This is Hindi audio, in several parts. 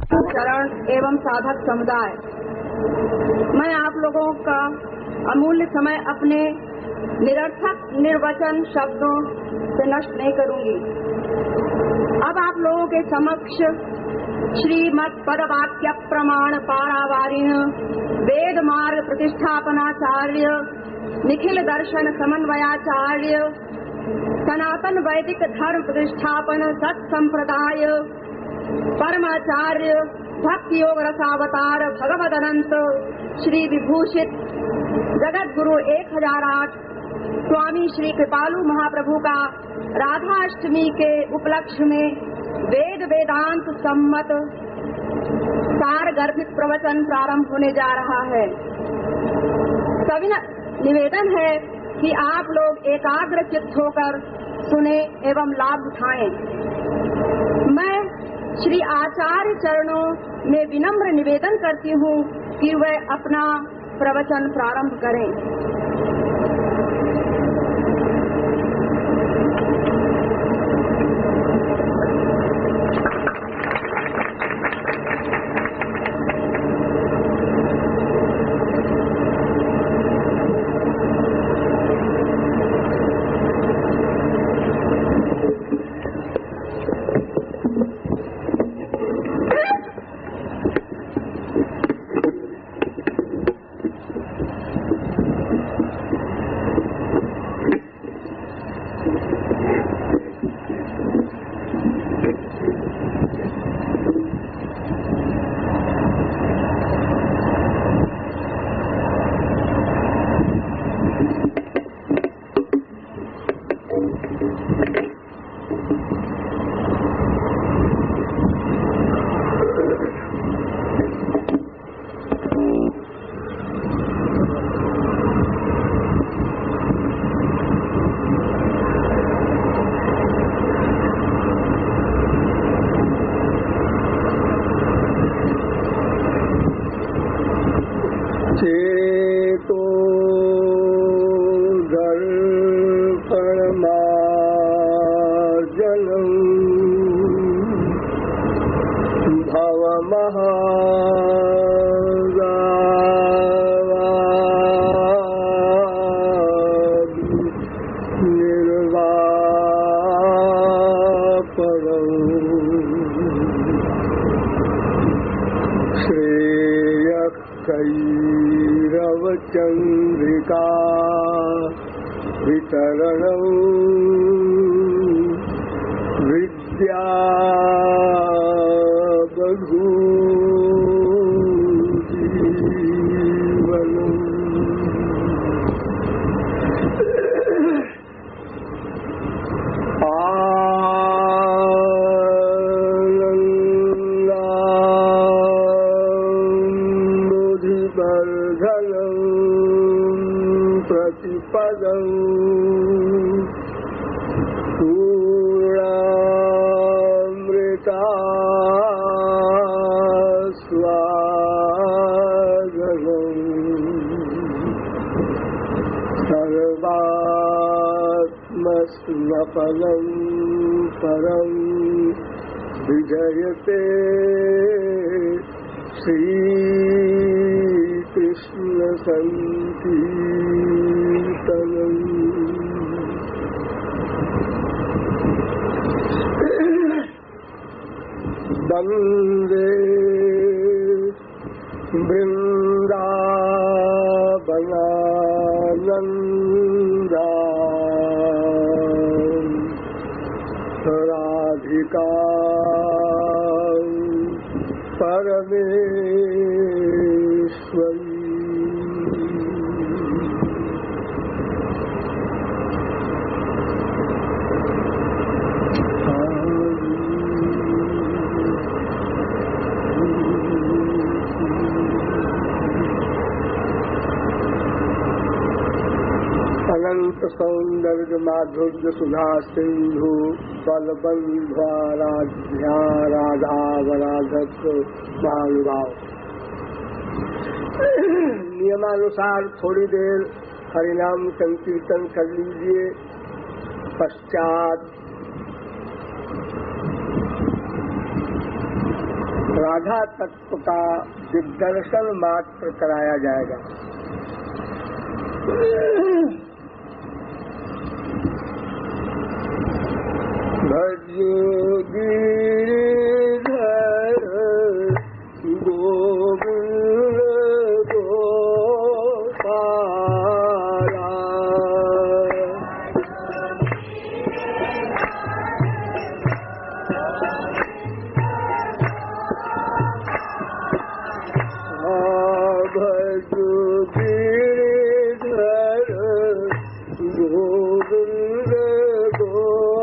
चरण एवं साधक समुदाय, मैं आप लोगों का अमूल्य समय अपने निरर्थक निर्वचन शब्दों से नष्ट नहीं करूंगी। अब आप लोगों के समक्ष श्रीमद् पदवाक्य प्रमाण पारावारिण वेद मार्ग प्रतिष्ठापनाचार्य निखिल दर्शन समन्वयाचार्य सनातन वैदिक धर्म प्रतिष्ठापन सत संप्रदाय परमाचार्य भक्ति योग रसावतार भगवद अनंत श्री विभूषित जगत गुरु 1008 स्वामी श्री कृपालु महाप्रभु का राधाष्टमी के उपलक्ष्य में वेद वेदांत सम्मत सार गर्भित प्रवचन प्रारंभ होने जा रहा है। सभी निवेदन है कि आप लोग एकाग्र चित्त होकर सुने एवं लाभ उठाएं। मैं श्री आचार्य चरणों में विनम्र निवेदन करती हूँ कि वह अपना प्रवचन प्रारंभ करें। चंद्रिका वितरणं विद्या फलं परं विजयते श्रीकृष्ण संकीर्तनम्। वन्दे वृन्दावनानन्दा राधिका परमेश्वरी। अनंत सौंदर्य माधुर्य सुधा सिंधु बलबंध्वाराध्या राधावराधत्व महानुभाव। नियमानुसार थोड़ी देर हरिनाम संकीर्तन कर लीजिए। पश्चात राधा तत्व का दिग्दर्शन मात्र कराया जाएगा। भजो गिरिधर गोविंद गोपाला। भजो गिरिधर गोविंद गोपाला।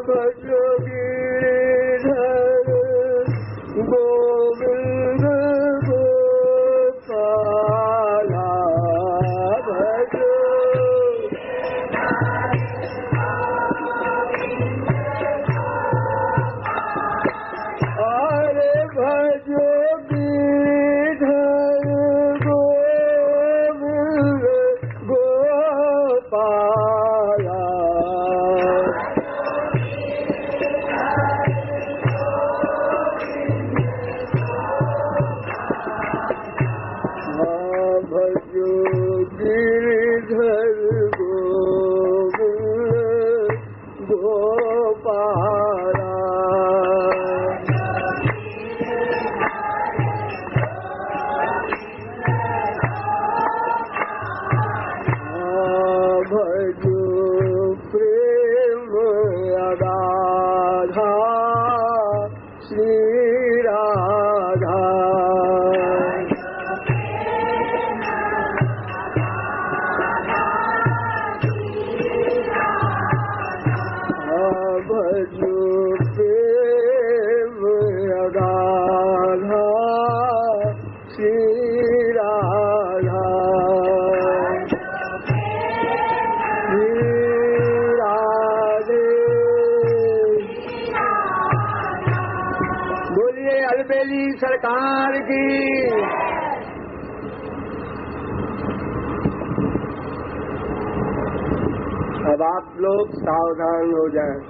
भजो गिरिधर गोविंद गोपाला। भजो अरे भजो गिरिधर गोविंद गोपाला। भजो गिरिधर गोविंद गोपाला। भजो प्रेम राधा श्री राधा। भजो प्रेम राधा श्री राधा। श्री राधे। बोलिए अलबेली सरकार की। अब आप लोग सावधान हो जाएं।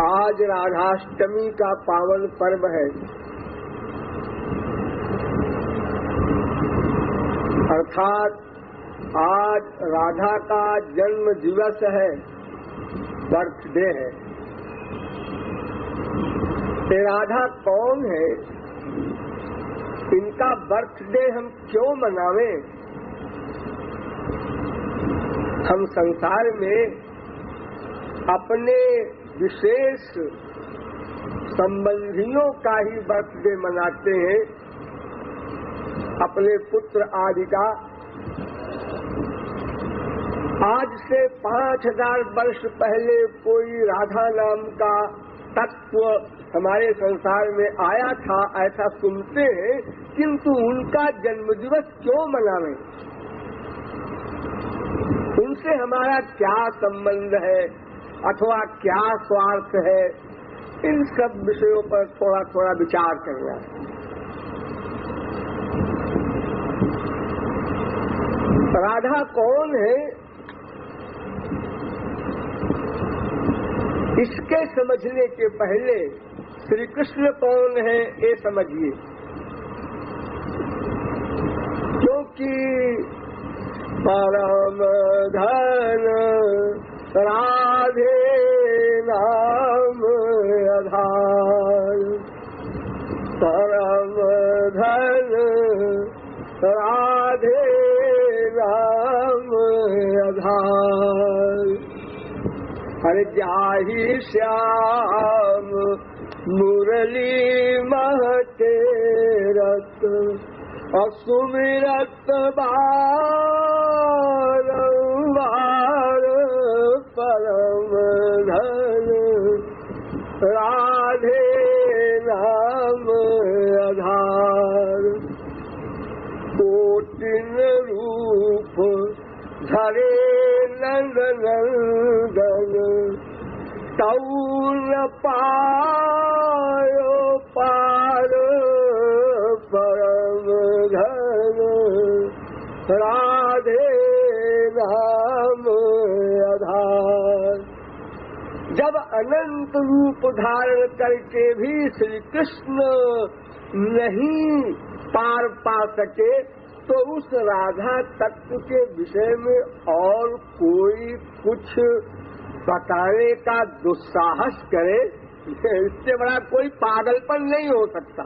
आज राधाष्टमी का पावन पर्व है, अर्थात आज राधा का जन्म दिवस है, बर्थडे है। ये राधा कौन है? इनका बर्थडे हम क्यों मनावें? हम संसार में अपने विशेष संबंधियों का ही बर्थडे मनाते हैं, अपने पुत्र आदि का। आज से 5000 वर्ष पहले कोई राधा नाम का तत्व हमारे संसार में आया था, ऐसा सुनते हैं, किंतु उनका जन्मदिवस क्यों मनावें? उनसे हमारा क्या संबंध है अथवा क्या स्वार्थ है? इन सब विषयों पर थोड़ा थोड़ा विचार करना है। राधा कौन है, इसके समझने के पहले श्री कृष्ण कौन है ये समझिए। क्योंकि परम धन राधे नाम आधार। परम धन राधे नाम आधार। हर जाहि श्याम मुरली महते रत असुमिरत बारंबार। परम धन राधे नाम आधार। कोटिन रूप धरे नंद नंदन तऊ न पायो पार परम धन राधे नाम आधार। जब अनंत रूप धारण करके भी श्री कृष्ण नहीं पार पा सके तो उस राधा तत्व के विषय में और कोई कुछ बताने का दुस्साहस करे, इससे बड़ा कोई पागलपन नहीं हो सकता।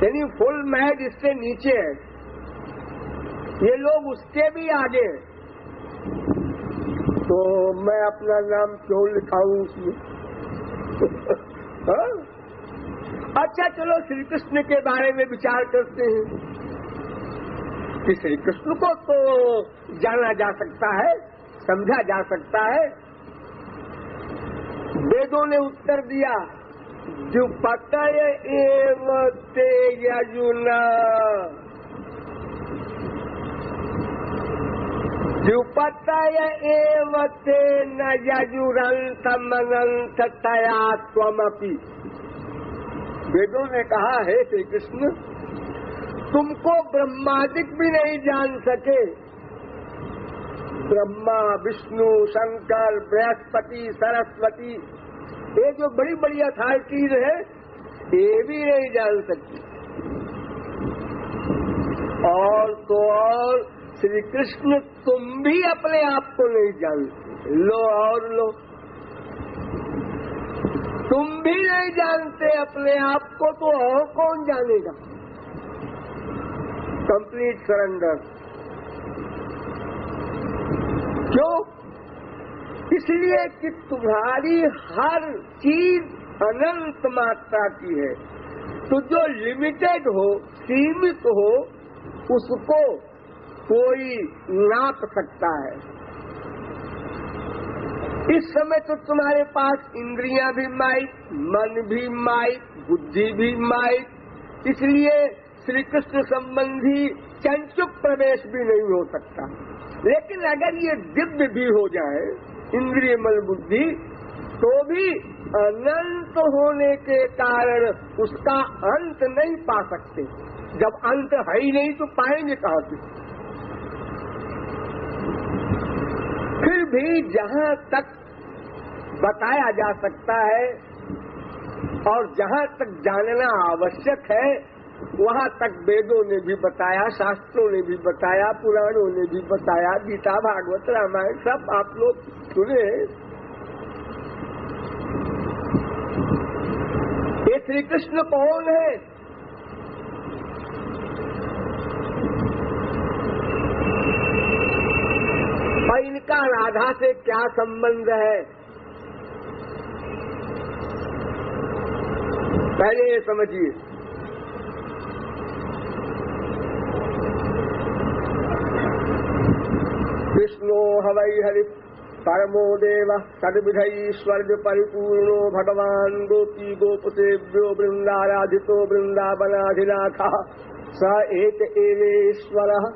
यानी फुल मैड इससे नीचे है, ये लोग उसके भी आगे हैं। तो मैं अपना नाम क्यों लिखाऊं उसमें? अच्छा चलो श्री कृष्ण के बारे में विचार करते हैं कि श्री कृष्ण को तो जाना जा सकता है, समझा जा सकता है। वेदों ने उत्तर दिया, द्युपतय एव ते यजुना, द्युपतय एव ते न यजुरंतमनंत तया त्वमपि। वेदों ने कहा है श्री कृष्ण तुमको ब्रह्मादिक भी नहीं जान सके, ब्रह्मा विष्णु शंकर बृहस्पति सरस्वती ये जो बड़ी बड़ी अथॉरिटीज है ये भी नहीं जान सकती। और तो और श्री कृष्ण तुम भी अपने आप को नहीं जानते, लो और लो, तुम भी नहीं जानते अपने आप को तो और कौन जानेगा। Complete surrender. क्यों? इसलिए कि तुम्हारी हर चीज अनंत मात्रा की है, तो जो लिमिटेड हो सीमित हो उसको कोई नाप सकता है। इस समय तो तुम्हारे पास इंद्रियां भी माइक, मन भी माइक, बुद्धि भी माइक, इसलिए श्री कृष्ण संबंधी चंचुक प्रवेश भी नहीं हो सकता। लेकिन अगर ये दिव्य भी हो जाए इंद्रिय मन बुद्धि तो भी अनंत होने के कारण उसका अंत नहीं पा सकते। जब अंत है ही नहीं तो पाएंगे कहाँ से? फिर भी जहाँ तक बताया जा सकता है और जहाँ तक जानना आवश्यक है वहाँ तक वेदों ने भी बताया, शास्त्रों ने भी बताया, पुराणों ने भी बताया, गीता भागवत रामायण सब आप लोग सुने। ये श्री कृष्ण कौन है? और इनका राधा से क्या संबंध है? पहले ये समझिए। विष्णु हवै हरि परमो देव सद्विधैश्वर्य परिपूर्णो भगवान गोपी गोपसेभ्यो वृंदाराधितो वृंदावनाधिनाथः स एक एवेश्वरः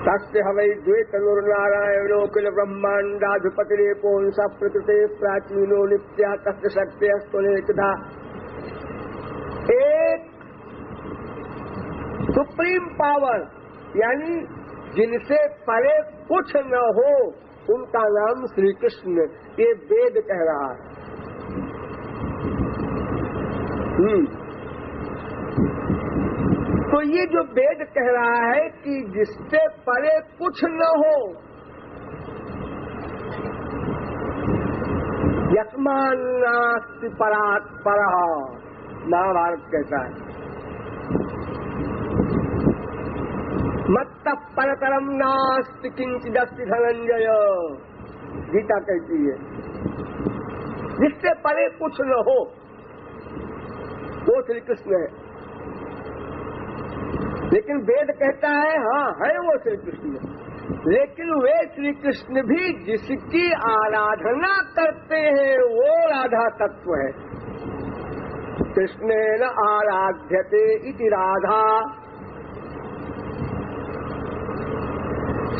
तस्य हवै द्वैतनुर्नारायणो किल ब्रह्मांडाधिपतिरेपोंस प्रकृते प्राचीनो नित्या तस्य शक्त्यस्त्वनेकधा। एक सुप्रीम पावर यानी जिनसे परे कुछ न हो उनका नाम श्री कृष्ण, ये वेद कह रहा है। तो ये जो वेद कह रहा है कि जिससे परे कुछ न हो, यस्मान् नास्ति परात् परः, महाभारत कहता है। मत्तः परतरम नास्ति किंचिदस्ति धनंजय, गीता कहती है। जिससे परे कुछ न हो वो श्री कृष्ण है। लेकिन वेद कहता है हाँ है वो श्री कृष्ण, लेकिन वे श्री कृष्ण भी जिसकी आराधना करते हैं वो राधा तत्व है। कृष्णेन आराध्यते इति राधा।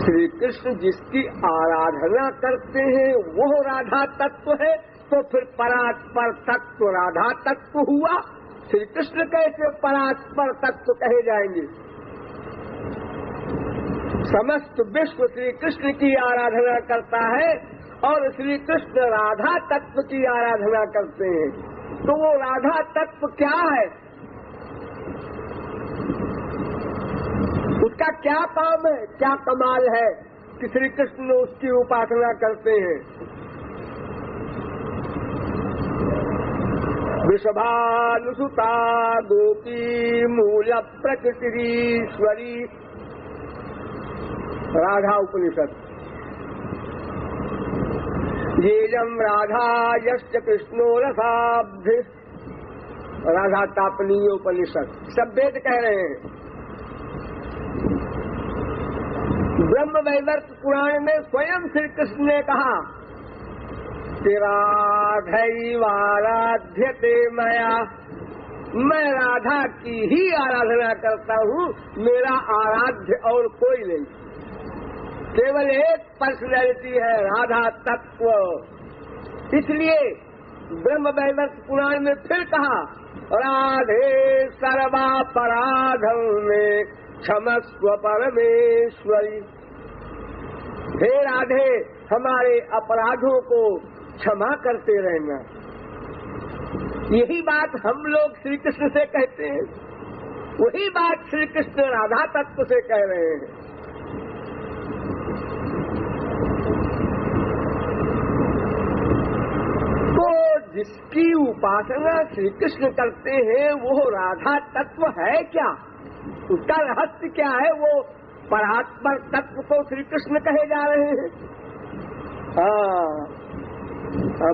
श्री कृष्ण जिसकी आराधना करते हैं वो राधा तत्व है, तो फिर परात्पर तत्व राधा तत्व हुआ। श्री कृष्ण कैसे परात्पर तत्व कहे जाएंगे? समस्त विश्व श्री कृष्ण की आराधना करता है और श्री कृष्ण राधा तत्व की आराधना करते हैं, तो वो राधा तत्व क्या है? उसका क्या काम है, क्या कमाल है कि श्री कृष्ण उसकी उपासना करते हैं? वृषभानुसुता गोपी मूल प्रकृतिरीश्वरी, राधा उपनिषद। येजम राधा यश्च कृष्णो रसाब्धि, राधा तापनीय उपनिषद। सब वेद कह रहे हैं। ब्रह्म वैवर्त पुराण में स्वयं श्री कृष्ण ने कहा कि राधैवाराध्यते मया, मैं राधा की ही आराधना करता हूँ, मेरा आराध्य और कोई नहीं। केवल एक पर्सनैलिटी है, राधा तत्व। इसलिए ब्रह्म वैवर्त पुराण में फिर कहा राधे सर्वापराधं में क्षमस्व परमेश्वरी। हे राधे, हमारे अपराधों को क्षमा करते रहना। यही बात हम लोग श्री कृष्ण से कहते हैं, वही बात श्री कृष्ण राधा तत्व से कह रहे हैं। तो जिसकी उपासना श्री कृष्ण करते हैं वो राधा तत्व है क्या? उसका रहस्य क्या है? वो परात्पर तत्व को श्री कृष्ण कहे जा रहे हैं। हाँ,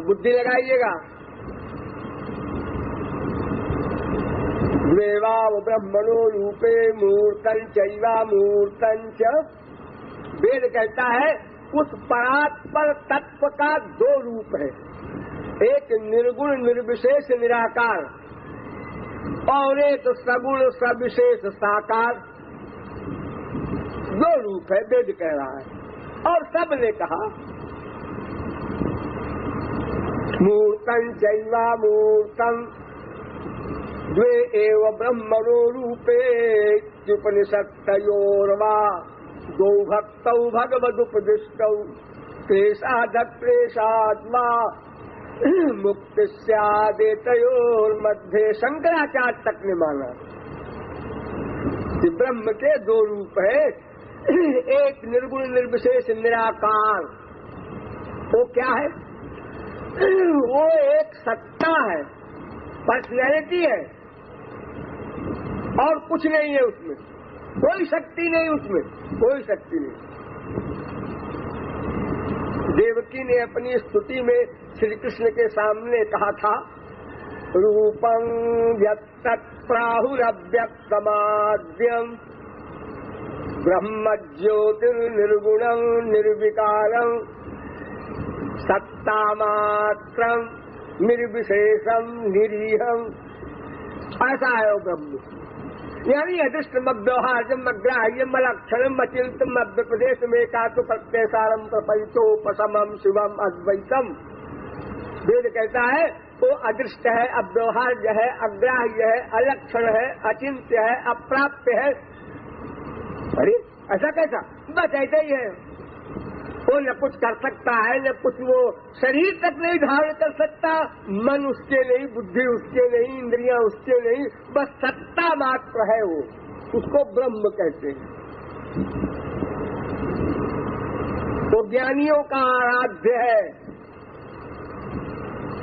बुद्धि लगाइएगा। द्वेवाव ब्रह्मणो रूपे मूर्तं चैवा मूर्तं च, वेद कहता है उस परात्पर तत्व का दो रूप है, एक निर्गुण निर्विशेष निराकार और एक सगुण सविशेष साकार। दो रूप है, वेद कह रहा है। और सब ने कहा मूर्तं चैवा मूर्तं द्वे एव ब्रह्मणो रूपे उपनिषत्तयोर्वा द्वौ भक्तौ भगवदुपदिष्टौ प्रेषादप्रेषाद्वा मुक्ति स्यादेतयोर्मध्ये। शंकराचार्य तक ने माना कि ब्रह्म के दो रूप है, एक निर्गुण निर्विशेष निराकार, वो क्या है? वो एक सत्ता है, पर्सनैलिटी है और कुछ नहीं है उसमें, कोई शक्ति नहीं, उसमें कोई शक्ति नहीं। देवकी ने अपनी स्तुति में श्री कृष्ण के सामने कहा था रूपं यत्तत्प्राहुरव्यक्तमाद्यं ब्रह्म ज्योतिर्निर्गुणं निर्विकारं सत्तामात्रं निर्विशेषं निरीहं। ऐसा है वो ब्रह्म, यानी अधिष्ठमव्यवहार्यम अग्राह्यम अलक्षणम अचिंतम मध्य प्रदेश में कातु प्रत्ययसारम प्रपैतोपशमम शिवम अद्वैतम। वेद कहता है वो अदृष्ट है, अव्यवहार्य है, अग्राह्य है, अलक्षण है, अचिंत्य है, अप्राप्य है। अरे ऐसा कैसा? बस ऐसा ही है। वो न कुछ कर सकता है, न कुछ वो शरीर तक नहीं धारण कर सकता, मन उसके नहीं, बुद्धि उसके नहीं, इंद्रियां उसके नहीं, बस सत्ता मात्र है वो, उसको ब्रह्म कहते हैं। तो ज्ञानियों का आराध्य है,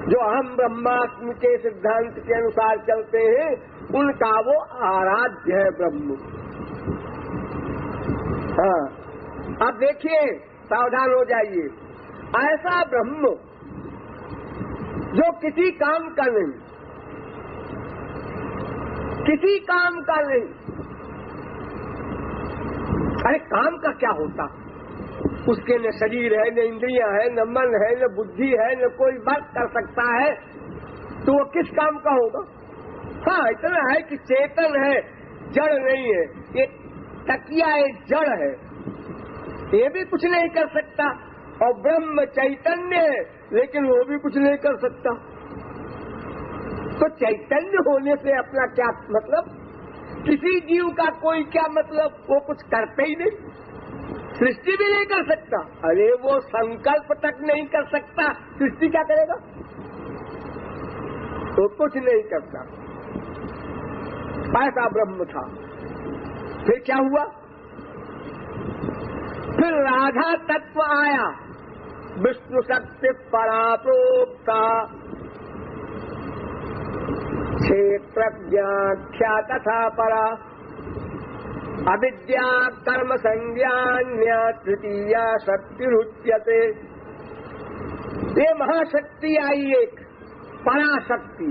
जो हम ब्रह्मास्मि के सिद्धांत के अनुसार चलते हैं, उनका वो आराध्य है ब्रह्म। हाँ, अब देखिए, सावधान हो जाइए। ऐसा ब्रह्म जो किसी काम का नहीं, किसी काम का नहीं। अरे काम का क्या होता? उसके न शरीर है, न इंद्रियां है, न मन है, न बुद्धि है, न कोई बात कर सकता है, तो वो किस काम का होगा? हाँ, इतना है कि चेतन है, जड़ नहीं है। ये तकिया एक जड़ है, ये भी कुछ नहीं कर सकता, और ब्रह्म चैतन्य है लेकिन वो भी कुछ नहीं कर सकता। तो चैतन्य होने से अपना क्या मतलब? किसी जीव का कोई क्या मतलब? वो कुछ करते ही नहीं, सृष्टि भी नहीं कर सकता। अरे वो संकल्प तक नहीं कर सकता, सृष्टि क्या करेगा? तो कुछ नहीं करता। ऐसा ब्रह्म था। फिर क्या हुआ? फिर राधा तत्व आया, विष्णु शक्ति पराप्रोक्ता क्षेत्र ज्ञाख्या तथा परा अविद्या कर्म संज्ञान्या तृतीया शक्ति रुच्यते। ये महाशक्ति आई एक, पराशक्ति।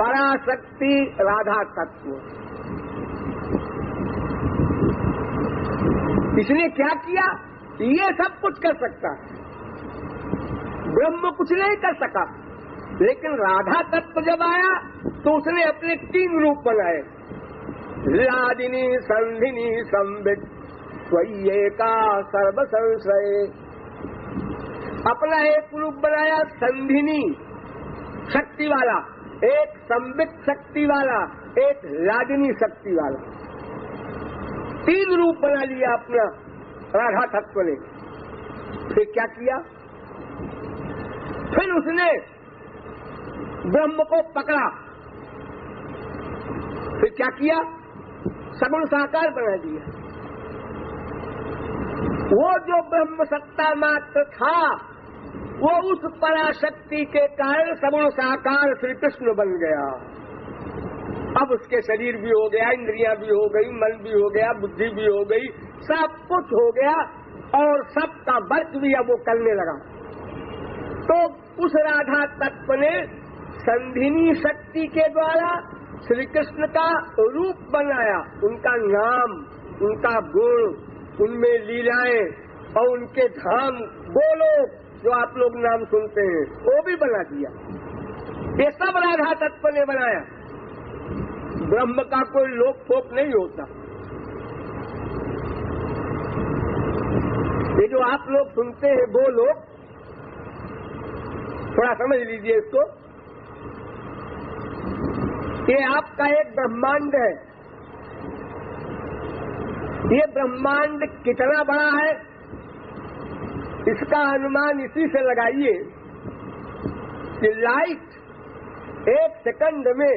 पराशक्ति राधा तत्व। इसने क्या किया? ये सब कुछ कर सकता है, ब्रह्म कुछ नहीं कर सका। लेकिन राधा तत्व जब आया तो उसने अपने 3 रूप बनाए, लादिनी संधिनी संवित स्वयेका सर्व संशय। अपना एक रूप बनाया संधिनी शक्ति वाला, एक संवित शक्ति वाला, एक लादिनी शक्ति वाला। 3 रूप बना लिया अपना राधा तत्व ने। फिर क्या किया? फिर उसने ब्रह्म को पकड़ा। फिर क्या किया? सगुण साकार बना दिया। वो जो ब्रह्म सत्ता मात्र था, वो उस पराशक्ति के कारण सगुण साकार श्री कृष्ण बन गया। अब उसके शरीर भी हो गया, इंद्रियां भी हो गई, मन भी हो गया, बुद्धि भी हो गई, सब कुछ हो गया, और सबका वर्क भी अब वो करने लगा। तो उस राधा तत्व ने संधिनी शक्ति के द्वारा श्री कृष्ण का रूप बनाया, उनका नाम, उनका गुण, उनमें लीलाएं और उनके धाम, बोलो जो आप लोग नाम सुनते हैं, वो भी बना दिया। ये सब राधा तत्व ने बनाया। ब्रह्म का कोई लोक फोक नहीं होता। ये जो आप लोग सुनते हैं वो लोग, थोड़ा समझ लीजिए इसको। ये आपका एक ब्रह्मांड है। ये ब्रह्मांड कितना बड़ा है इसका अनुमान इसी से लगाइए कि लाइट 1 सेकंड में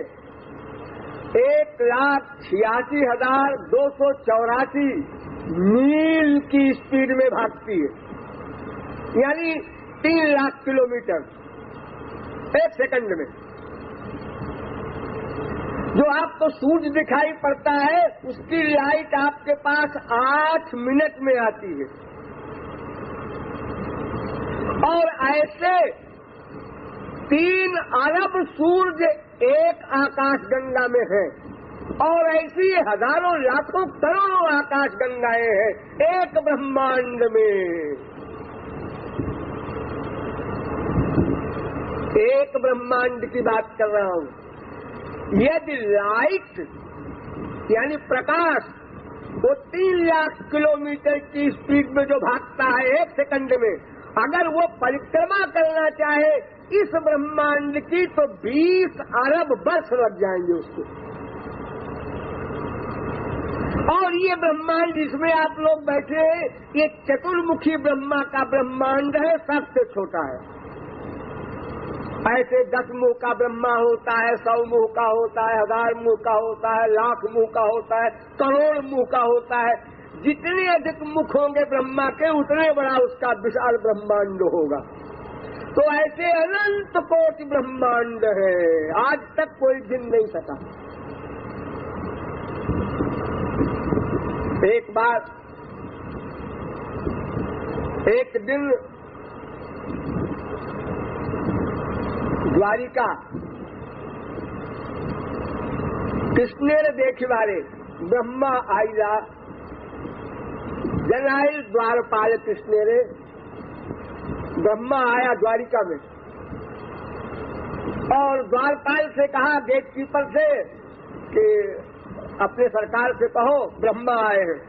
1,86,284 मील की स्पीड में भागती है, यानी 3 लाख किलोमीटर 1 सेकंड में। जो आपको सूरज दिखाई पड़ता है उसकी लाइट आपके पास 8 मिनट में आती है, और ऐसे 3 अरब सूरज एक आकाशगंगा में है, और ऐसी हजारों लाखों करोड़ों आकाशगंगाएं हैं एक ब्रह्मांड में। एक ब्रह्मांड की बात कर रहा हूं। यदि लाइट यानी प्रकाश वो 3 लाख किलोमीटर की स्पीड में जो भागता है 1 सेकंड में, अगर वो परिक्रमा करना चाहे इस ब्रह्मांड की तो 20 अरब वर्ष लग जाएंगे उसको। और ये ब्रह्मांड जिसमें आप लोग बैठे हैं, ये चतुर्मुखी ब्रह्मा का ब्रह्मांड है, सबसे छोटा है। ऐसे 10 मुंह का ब्रह्मा होता है, 100 मुंह का होता है, 1000 मुंह का होता है, लाख मुंह का होता है, करोड़ मुंह का होता है। जितने अधिक मुख होंगे ब्रह्मा के, उतने बड़ा उसका विशाल ब्रह्मांड होगा। तो ऐसे अनंत कोटि ब्रह्मांड है, आज तक कोई गिन नहीं सका। एक बार एक दिन द्वारिका कृष्णेर देखिवारे ब्रह्मा आईला जनाइल द्वारपाल कृष्णेरे। ब्रह्मा आया द्वारिका में और द्वारपाल से कहा, गेट कीपर से, कि अपने सरकार से कहो ब्रह्मा आए हैं।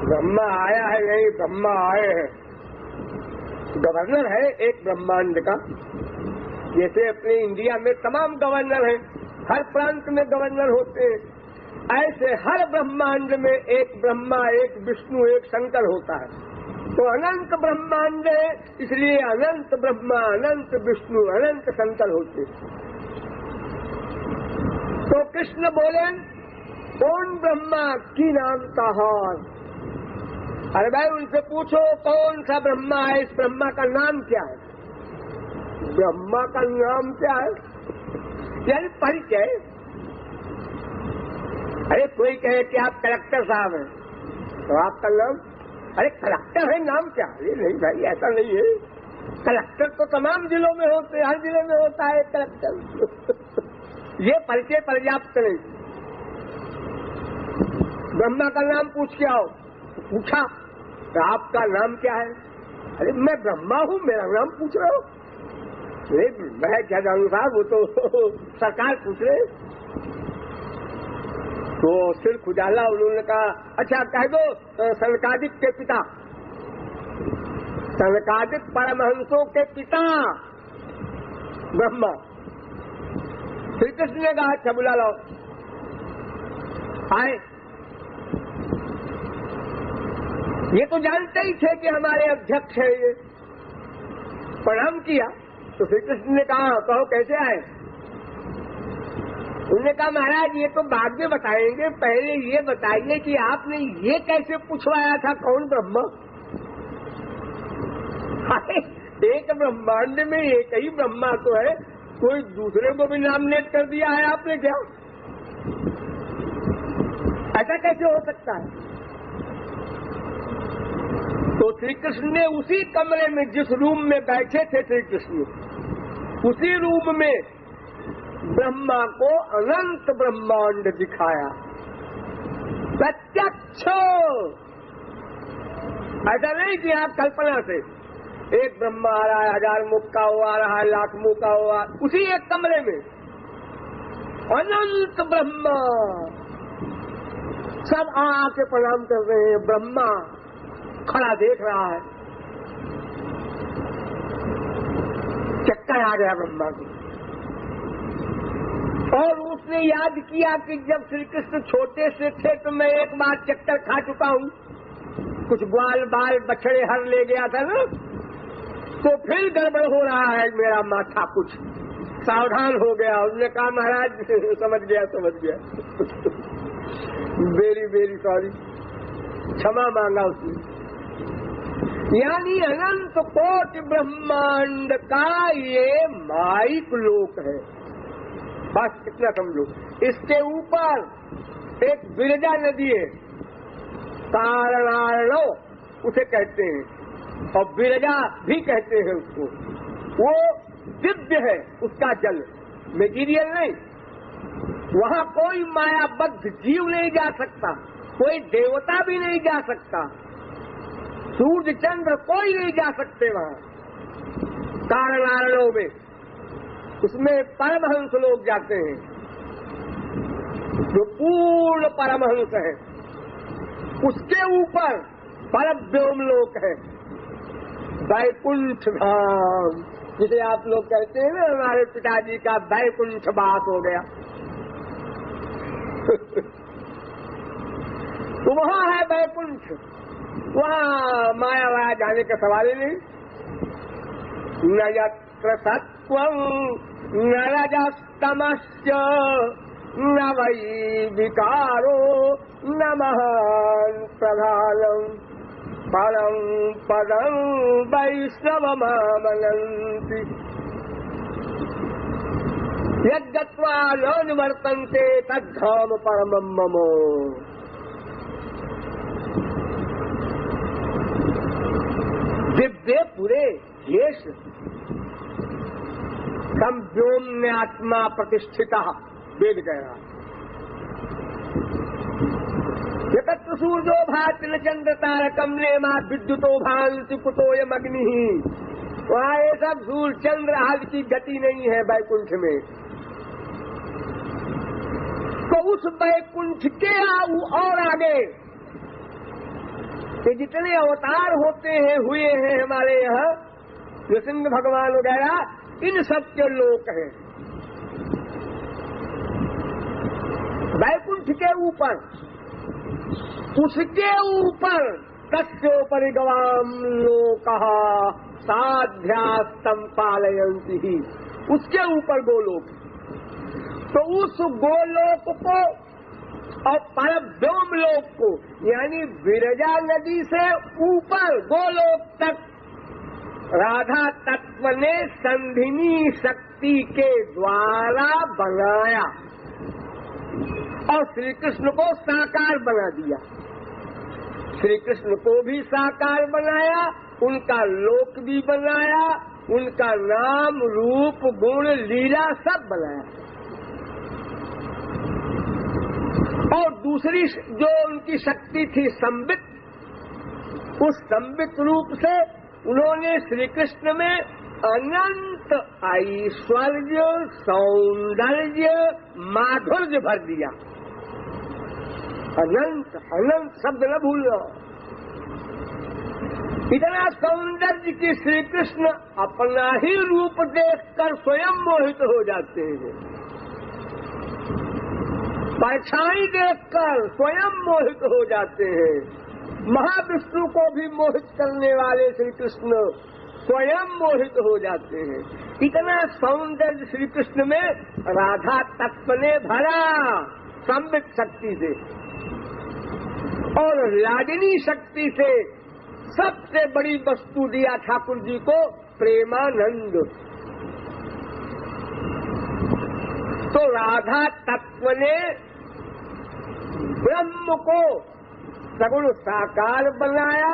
ब्रह्मा आया है नहीं, ब्रह्मा आए हैं। गवर्नर है एक ब्रह्मांड का, जैसे अपने इंडिया में तमाम गवर्नर हैं, हर प्रांत में गवर्नर होते हैं, ऐसे हर ब्रह्मांड में एक ब्रह्मा, एक विष्णु, एक शंकर होता है। तो अनंत ब्रह्मांड है, इसलिए अनंत ब्रह्मा, अनंत विष्णु, अनंत शंकर होते। तो कृष्ण बोले कौन ब्रह्मा की नाम का हार। अरे भाई उनसे पूछो कौन सा ब्रह्मा है, इस ब्रह्मा का नाम क्या है। ब्रह्मा का नाम क्या है, यानी परिचय। अरे कोई कहे कि आप कलेक्टर साहब हैं, तो आपका नाम, अरे कलेक्टर है, नाम क्या। अरे नहीं भाई ऐसा नहीं है, कलेक्टर तो तमाम जिलों में होते हैं, हर जिले में होता है कलेक्टर। ये परिचय पर्याप्त नहीं। ब्रह्मा का नाम पूछ के आओ। पूछा तो आपका नाम क्या है। अरे मैं ब्रह्मा हूँ, मेरा नाम पूछ रहे हो। मैं क्या जानू साहब, वो तो सरकार पूछ रहे। तो सिर खुजाला उन्होंने कहा अच्छा कह दो सनकादिक के पिता, सनकादिक परमहंसों के पिता ब्रह्मा। श्री कृष्ण ने कहा अच्छा बुला लो। आए, ये तो जानते ही थे कि हमारे अध्यक्ष है ये। प्रणाम किया तो श्री कृष्ण ने कहा कहो कैसे आए। उन्होंने कहा महाराज ये तो बाद में बताएंगे, पहले ये बताइए कि आपने ये कैसे पूछवाया था कौन ब्रह्मा। एक ब्रह्मांड में एक ही ब्रह्मा तो है, कोई दूसरे को भी नॉमिनेट कर दिया है आपने क्या। ऐसा कैसे हो सकता है। तो श्री कृष्ण ने उसी कमरे में, जिस रूम में बैठे थे श्री कृष्ण, उसी रूम में ब्रह्मा को अनंत ब्रह्मांड दिखाया प्रत्यक्ष। ऐसा नहीं कि आप कल्पना से एक ब्रह्मा आ रहा है, 1000 मुख का वो आ रहा है, 1,00,000 मुख का वो आ, उसी एक कमरे में अनंत ब्रह्मा। सब आके प्रणाम कर रहे हैं, ब्रह्मा खड़ा देख रहा है। चक्कर आ गया ब्रह्मा को, और उसने याद किया कि जब श्री कृष्ण छोटे से थे तो मैं एक बार चक्कर खा चुका हूँ, कुछ ग्वाल बाल बछड़े हर ले गया था ना, तो फिर गड़बड़ हो रहा है मेरा माथा, कुछ सावधान हो गया। उसने कहा महाराज समझ गया वेरी वेरी सॉरी, क्षमा मांगा उसने। यानी अनंत कोटि ब्रह्मांड का ये माइक लोक है, बस इतना समझो। इसके ऊपर एक विरजा नदी है, कारणार्णव उसे कहते हैं, और विरजा भी कहते हैं उसको। वो दिव्य है, उसका जल मेटीरियल नहीं। वहाँ कोई मायाबद्ध जीव नहीं जा सकता, कोई देवता भी नहीं जा सकता, सूर्य चंद्र कोई नहीं जा सकते वहाँ कारणार्णव में। उसमें परमहंस लोग जाते हैं, जो पूर्ण परमहंस है। उसके ऊपर परव्योम लोक है, वैकुंठ धाम, जिसे आप लोग कहते हैं ना हमारे पिताजी का वैकुंठ वास हो गया। तो वहाँ है वैकुंठ, वहाँ माया वाया जाने का सवाल ही नहीं। न यत्र सत्वं न रजस्तमश्च न वै विकारो न महान् प्रधानम् परं पदं वैष्णवमामनन्ति यद्गत्वा न निवर्तन्ते तद्धाम परमं मम। दिव्य पुरे येष संव्योम्य आत्मा प्रतिष्ठिता, वेद कह रहा। यतत्र सूर्यो भाति न चंद्र तारकम नेमा विद्युतो भांति कुतोयम अग्नि। वहाँ ये सब सूर्य चंद्र आदि की गति नहीं है वैकुंठ में। तो उस वैकुंठ के और आगे कि जितने अवतार होते हैं हुए हैं हमारे यहाँ नृसिंह भगवान वगैरह इन सब के लोक हैं वैकुंठ के ऊपर, उसके ऊपर तस्योपरि गवाम लोकः साध्यास्तम पालयन्ति ही, उसके ऊपर गोलोक। तो उस गोलोक को और परव्योम लोक को यानी विरजा नदी से ऊपर गोलोक तक राधा तत्व ने संधिनी शक्ति के द्वारा बनाया और श्री कृष्ण को साकार बना दिया। श्री कृष्ण को भी साकार बनाया, उनका लोक भी बनाया, उनका नाम रूप गुण लीला सब बनाया। और दूसरी जो उनकी शक्ति थी संबित, उस संबित रूप से उन्होंने श्री कृष्ण में अनंत ऐश्वर्य सौंदर्य माधुर्य भर दिया। अनंत अनंत शब्द न भूलो। इतना सौंदर्य कि श्री कृष्ण अपना ही रूप देखकर स्वयं मोहित हो जाते हैं, परछाई देखकर स्वयं मोहित हो जाते हैं। महाविष्णु को भी मोहित करने वाले श्री कृष्ण स्वयं मोहित हो जाते हैं। इतना सौंदर्य श्री कृष्ण में राधा तत्व ने भरा संबित शक्ति से, और लागिनी शक्ति से सबसे बड़ी वस्तु दिया ठाकुर जी को प्रेमानंद। तो राधा तत्व ने ब्रह्म को सगुण साकार बनाया,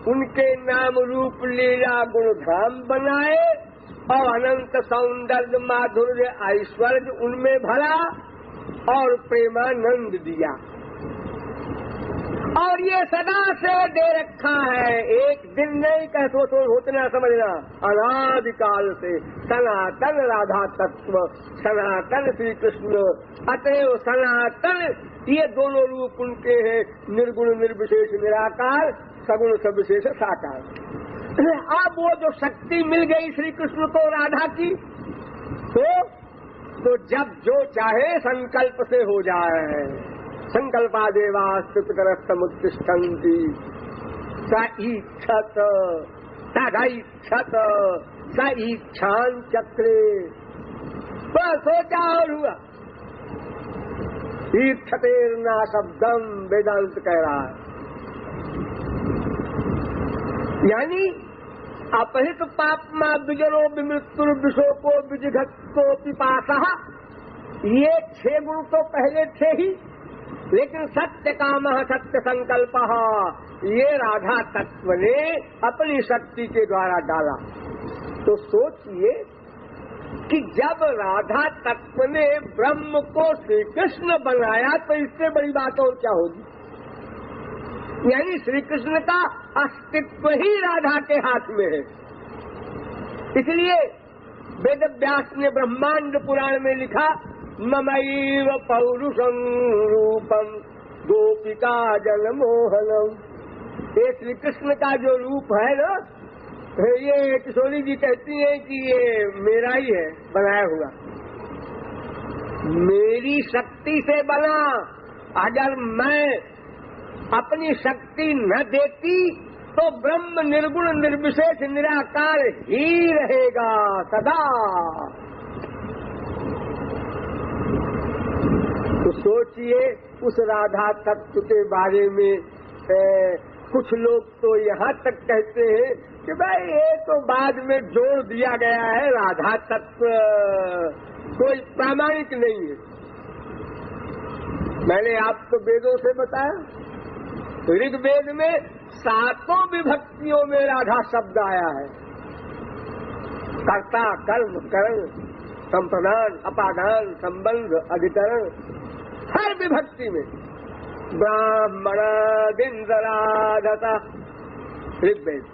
उनके नाम रूप लीला गुण धाम बनाए और अनंत सौंदर्य माधुर्य ऐश्वर्य उनमें भरा और प्रेमानंद दिया। और ये सदा से दे रखा है, एक दिन नहीं कह सोचना समझना, अनादिकाल से सनातन राधा तत्व, सनातन श्री कृष्ण, अतएव सनातन ये दोनों रूप उनके हैं, निर्गुण निर्विशेष निराकार, सगुण सविशेष साकार। अब वो जो शक्ति मिल गई श्री कृष्ण को राधा की, तो जब जो चाहे संकल्प से हो जाए। संकल्पा देवास्तु पितरस्तमुत्तिष्ठन्ति स ईक्षत तदैक्षत स ईक्षां चक्रे। बस सोचा और हुआ। ईक्षतेर्ना शब्दम वेदांत कह रहा है, यानी अपहित पापमा विजरो विमृत्युर विशोको विजिघत्तो पिपासा। ये 6 गुण तो पहले थे ही, लेकिन सत्य काम सत्य संकल्प ये राधा तत्व ने अपनी शक्ति के द्वारा डाला। तो सोचिए कि जब राधा तत्व ने ब्रह्म को श्री कृष्ण बनाया तो इससे बड़ी बात और क्या होगी। यानी श्री कृष्ण का अस्तित्व ही राधा के हाथ में है। इसलिए वेद व्यास ने ब्रह्मांड पुराण में लिखा, ममैव पौरुषं रूपम गोपिका जनमोहनम। ये श्री कृष्ण का जो रूप है ना, ये किशोरी जी कहती हैं कि ये मेरा ही है बनाया हुआ, मेरी शक्ति से बना। अगर मैं अपनी शक्ति न देती तो ब्रह्म निर्गुण निर्विशेष निराकार ही रहेगा सदा। तो सोचिए उस राधा तत्व के बारे में कुछ लोग तो यहाँ तक कहते हैं कि भाई ये तो बाद में जोड़ दिया गया है, राधा तत्व कोई प्रामाणिक नहीं है। मैंने आपको वेदों से बताया, ऋग्वेद में 7 विभक्तियों में राधा शब्द आया है। कर्ता, कर्म, करण, संप्रदान, अपादान, संबंध, अधिकरण, हर विभक्ति में ब्राह्मणादिंदराधता ऋग्वेद।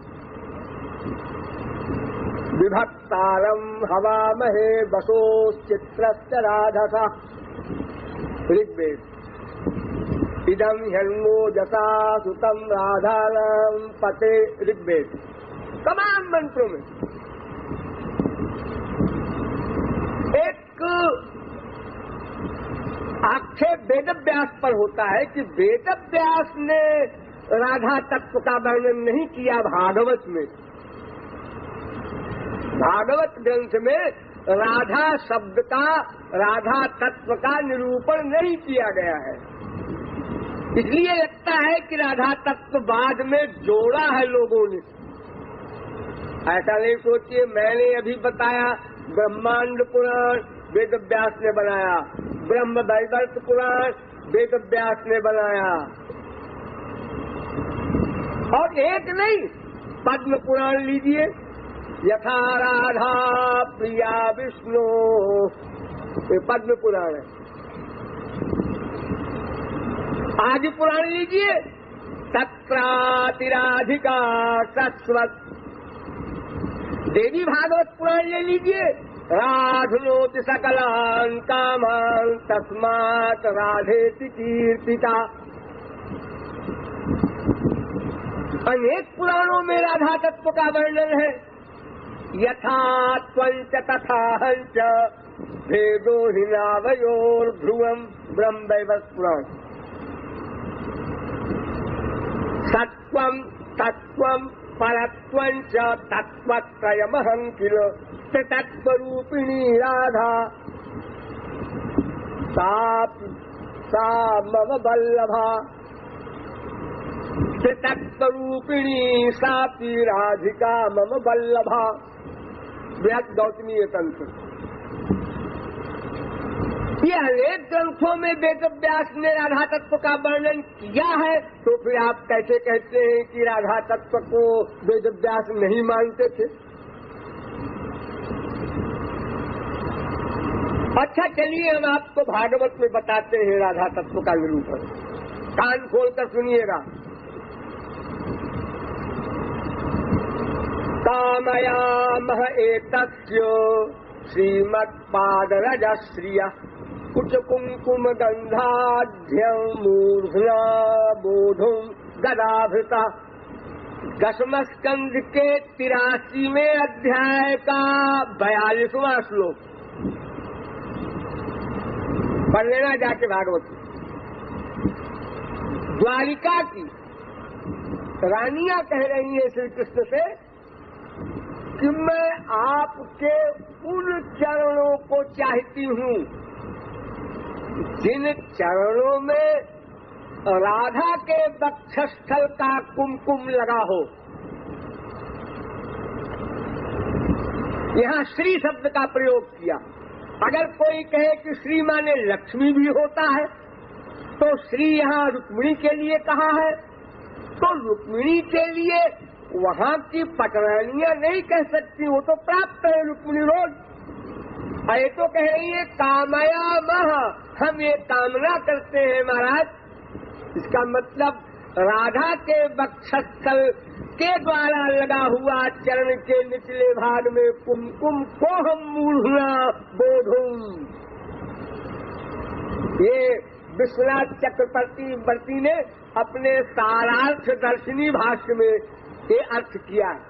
विभक्तारम हवामहे वसोश्चित्रस्य राधसा ऋग्वेद। इदम हन्मो जसा सुतम राधानाम पते ऋग्वेद। तमाम मंत्रों में एक आक्षेप वेदव्यास पर होता है कि वेदव्यास ने राधा तत्व का वर्णन नहीं किया भागवत में। भागवत ग्रंथ में राधा शब्द का, राधा तत्व का निरूपण नहीं किया गया है। इसलिए लगता है कि राधा तत्व बाद में जोड़ा है लोगों ने। ऐसा नहीं सोचिए, मैंने अभी बताया ब्रह्मांड पुराण वेदव्यास ने बनाया, ब्रह्म वैवर्त पुराण वेदव्यास ने बनाया, और एक नहीं पद्म पुराण लीजिए, यथा राधा प्रिया विष्णु, ये पद्म पुराण है। आदि पुराण लीजिए, तत्रातिराधिका सस्वत। देवी भागवत पुराण ले लीजिए, राधनोति सकलान कामान तस्मात् राधेति कीर्तिता। अनेक पुराणों में राधा तत्व का वर्णन है। यथा त्वंच तथा हंच भेदो हिनावयोर ध्रुवम ब्रह्म वैवर्त पुराण। सत्वम तत्वम परत्वंच तत्वत्रयमहं किल तत्वरूपिणी राधा सा मम वल्लभा तत्वरूपिणी सापी राधिका मम वल्लभा। बृहद गौतमीय तंत्र। ये अनेक ग्रंथों में वेदव्यास ने राधा तत्व का वर्णन किया है, तो फिर आप कैसे कहते हैं कि राधा तत्व को वेदव्यास नहीं मानते थे? अच्छा चलिए हम आपको भागवत में बताते हैं राधा तत्व का निरूपण। कान खोलकर सुनिएगा। कामयामः एतस्य श्रीमत्पादरजश्रिया कुच कुंकुम गंधाढ्यं मूर्ध्ना बोधुं गदाभृता। 10वें स्कंद के 83वें अध्याय का 42वां श्लोक पढ़ लेना जाके भागवत। द्वारिका की रानियां कह रही है श्री कृष्ण से कि मैं आपके उन चरणों को चाहती हूँ जिन चरणों में राधा के वक्षस्थल का कुमकुम लगा हो। यहाँ श्री शब्द का प्रयोग किया। अगर कोई कहे कि श्री माने लक्ष्मी भी होता है तो श्री यहाँ रुक्मिणी के लिए कहा है, तो रुक्मिणी के लिए वहाँ की पटरानियां नहीं कह सकती, वो तो प्राप्त है रुक्मिणी रोज। ये तो कह रही है कामयामः, हम ये कामना करते हैं महाराज। इसका मतलब राधा के वक्षस्थल के द्वारा लगा हुआ चरण के निचले भाग में कुमकुम को हम मूढ़ना बोधुम। ये विश्वनाथ चक्रवर्ती ने अपने सारार्थ दर्शनी भाष्य में ये अर्थ किया है,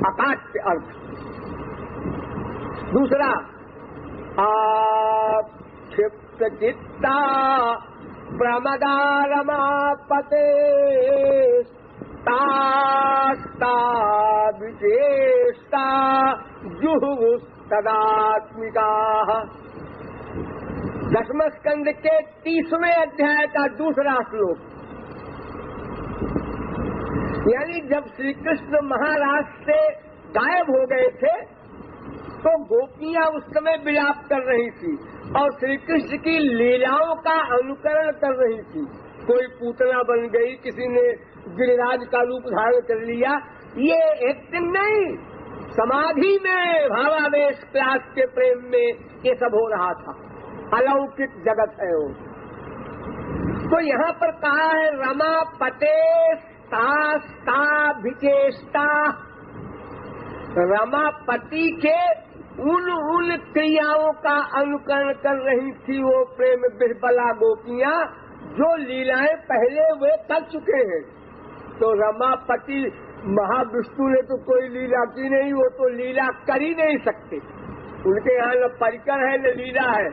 अपाठ्य अर्थ। दूसरा, क्षिप्त चित्ता प्रमदारमापते तास्ता विचेष्टा जुहुस्तदात्मिका। 10वें स्कंद के 30वें अध्याय का दूसरा श्लोक। यानी जब श्री कृष्ण महाराज से गायब हो गए थे तो गोपियां उस समय विलाप कर रही थी और श्री कृष्ण की लीलाओं का अनुकरण कर रही थी। कोई पूतना बन गई, किसी ने गिरिराज का रूप धारण कर लिया। ये एक्टिंग नहीं, समाधि में भावावेश प्यास के प्रेम में ये सब हो रहा था। अलौकिक जगत है वो। तो यहाँ पर कहा है रमा पते तास्ता विचेष्टा। रमापति के उन क्रियाओं का अनुकरण कर रही थी वो प्रेम बिरबला गोपियां जो लीलाएं पहले वे कर चुके हैं। तो रमापति महाविष्णु ने तो कोई लीला की नहीं, वो तो लीला कर ही नहीं सकते। उनके यहाँ न परिकर है न लीला है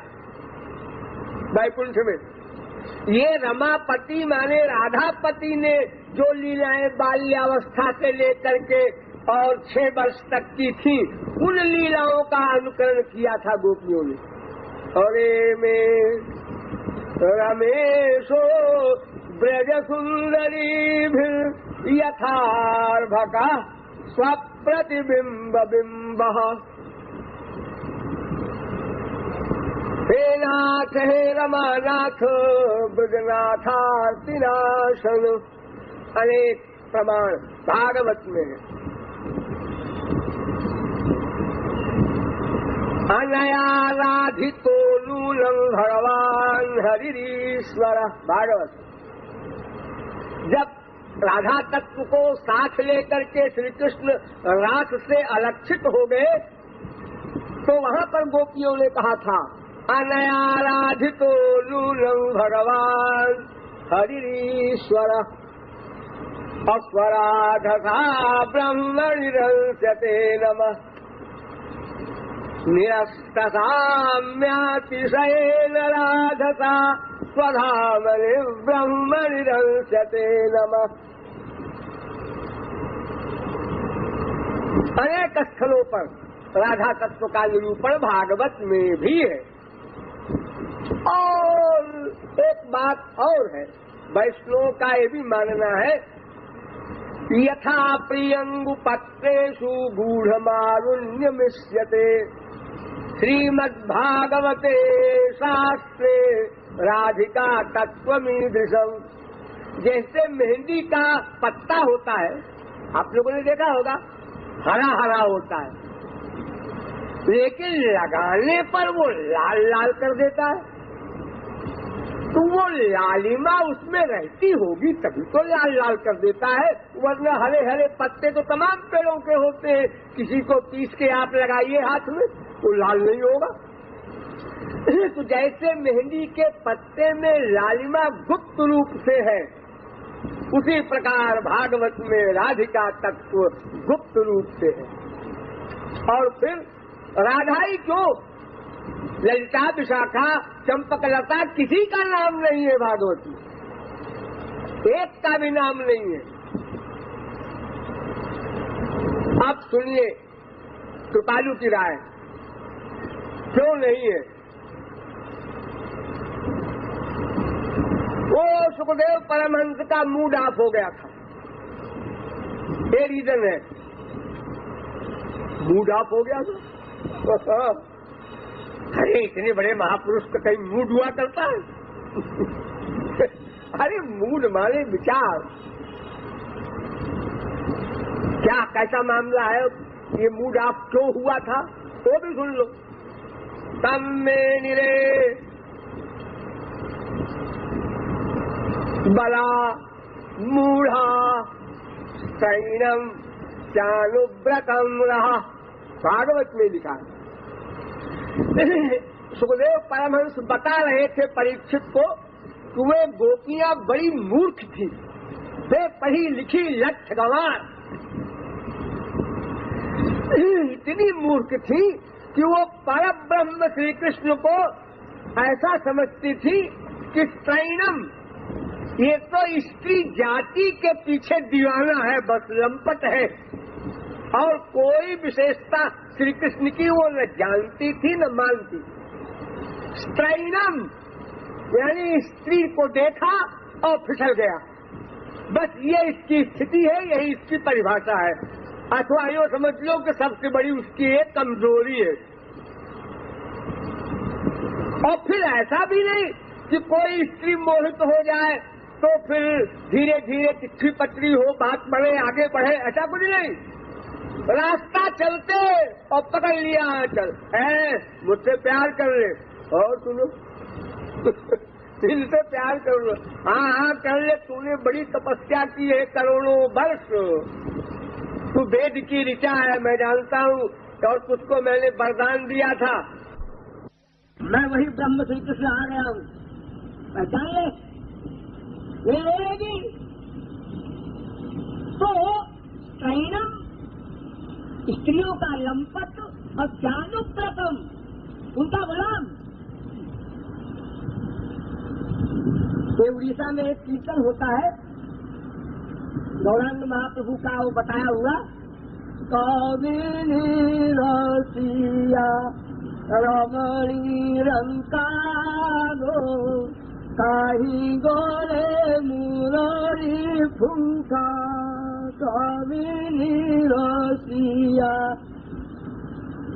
वैकुंठ में। ये रमापति माने राधापति ने जो लीलाएं बाल्यावस्था से लेकर के और 6 वर्ष तक की थी, उन लीलाओं का अनुकरण किया था गोपियों ने। अरे में रमेशो ब्रज सुंदरी यथार्भका स्वप्रतिबिंब बिंब। हे नाथ हे रमानाथ ब्रजनाथार्तिनाशन। अनेक प्रमाण भागवत में है। अनयाराधितो नूनं भगवान हरिरीश्वर। भागवत। जब राधा तत्व को साथ लेकर के श्री कृष्ण रास से अलक्षित हो गए तो वहाँ पर गोपियों ने कहा था अनयाराधितो नूनं भगवान हरिरीश्वर। अस्वराधसा ब्रह्मणिरंस्यते नमः। निरस्तसाम्यातिशयेन राधसा स्वधामनि ब्रह्मणिरंस्यते नमः। अनेक स्थलों पर राधा तत्व का निरूपण भागवत में भी है। और एक बात और है, वैष्णव का ये भी मानना है यथा प्रियंगुपत्रेषु गूढ़मारुण्यमिष्यते श्रीमद्भागवते शास्त्रे राधिका तत्वमीदृशम्। जैसे मेहंदी का पत्ता होता है, आप लोगों ने देखा होगा, हरा हरा होता है, लेकिन लगाने पर वो लाल लाल कर देता है। तो वो लालिमा उसमें रहती होगी तभी तो लाल लाल कर देता है, वरना हरे हरे पत्ते तो तमाम पेड़ों के होते हैं। किसी को पीस के आप लगाइए हाथ में, वो लाल नहीं होगा। तो जैसे मेहंदी के पत्ते में लालिमा गुप्त रूप से है, उसी प्रकार भागवत में राधिका तत्व गुप्त रूप से है। और फिर राधा ही क्यों, ललिता विशाखा चंपकलता किसी का नाम नहीं है भागवत में, एक का भी नाम नहीं है। अब सुनिए कृपालु की राय, क्यों नहीं है। वो सुखदेव परमहंस का मूड ऑफ हो गया था, ये रीजन है। मूड ऑफ हो गया था। अरे इतने बड़े महापुरुष का कहीं मूड हुआ करता है। अरे मूड माने विचार, क्या कैसा मामला है, ये मूड ऑफ क्यों हुआ था वो भी सुन लो। तम में निरे बला मूढ़ा सैनम चानुव्रतम रहा। भागवत में लिखा है। सुखदेव परमहंस बता रहे थे परीक्षित को कि वे गोपियां बड़ी मूर्ख थी, वे पढ़ी लिखी लठ गंवार, इतनी मूर्ख थी कि वो परब्रह्म श्री कृष्ण को ऐसा समझती थी कि सैनम ये तो स्त्री जाति के पीछे दीवाना है, बस लंपट है, और कोई विशेषता श्री कृष्ण की वो न जानती थी न मानती। स्त्रैनम यानी स्त्री को देखा और फिसल गया, बस ये इसकी स्थिति है, यही इसकी परिभाषा है। अथवा यो समझ लो कि सबसे बड़ी उसकी एक कमजोरी है। और फिर ऐसा भी नहीं कि कोई स्त्री मोहित हो जाए तो फिर धीरे धीरे चिट्ठी पत्री हो, बात बढ़े, आगे बढ़े, ऐसा कुछ नहीं। रास्ता चलते और पकड़ लिया, चल मुझसे प्यार कर ले, और सुनो इनसे प्यार कर लो, हाँ कर ले, तूने बड़ी तपस्या की है करोड़ों वर्ष, तू वेद की ऋचा है मैं जानता हूँ, और तुझको मैंने वरदान दिया था, मैं वही ब्रह्म श्री कृष्ण आ गया हूँ, पहचान ले। ये रहेगी तो सैनम स्त्रियों का लंपट और चानुप्रतम उनका गुलाम। ये उड़ीसा में एक कीर्तन होता है गौरांग महाप्रभु का, वो बताया हुआ कविनी रसिया रमणी रंकागो काही गोरे मुरली फुंका कविनी रसिया,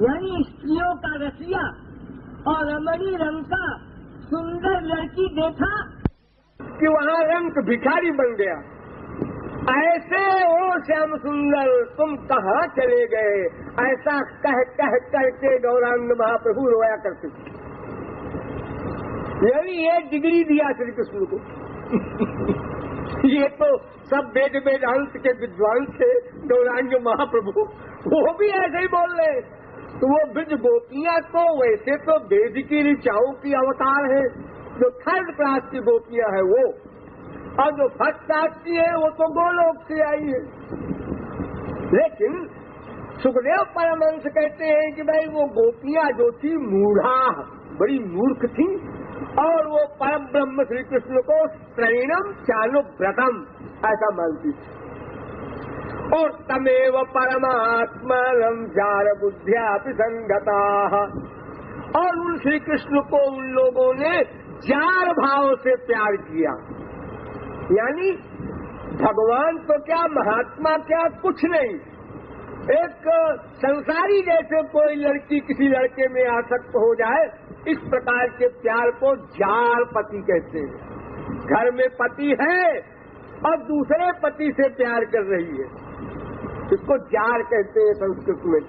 यानी स्त्रियों का रसिया और रमणी रंग का सुंदर लड़की देखा कि वहाँ रंग भिखारी बन गया। ऐसे ओ श्याम सुंदर तुम कहाँ चले गए, ऐसा कह कह करके गौरांग महाप्रभु रोया करते थे। यही ये डिग्री दिया श्री कृष्ण को। ये तो सब वेद वेदांत के विद्वान थे गौरांग महाप्रभु, वो भी ऐसे ही बोल रहे। तो वो ब्रज गोपियां तो वैसे तो वेद की ऋचाओं की अवतार है, जो थर्ड क्लास की गोपियां है वो, और जो फर्स्ट क्लास की है वो तो गोलोक से आई है। लेकिन सुखदेव परमहंस कहते हैं कि भाई वो गोपियां जो थी मूढ़ा, बड़ी मूर्ख थी, और वो परम ब्रह्म श्री कृष्ण को त्रैणम चानुव्रतम ऐसा मानती थी। और तमेव परमात्मानं जार बुद्ध्यापि संगता, और उन श्री कृष्ण को उन लोगों ने जार भाव से प्यार किया। यानी भगवान तो क्या, महात्मा क्या, कुछ नहीं। एक संसारी जैसे कोई लड़की किसी लड़के में आसक्त हो जाए, इस प्रकार के प्यार को जार पति कहते हैं। घर में पति है और दूसरे पति से प्यार कर रही है, इसको जार कहते हैं संस्कृत में।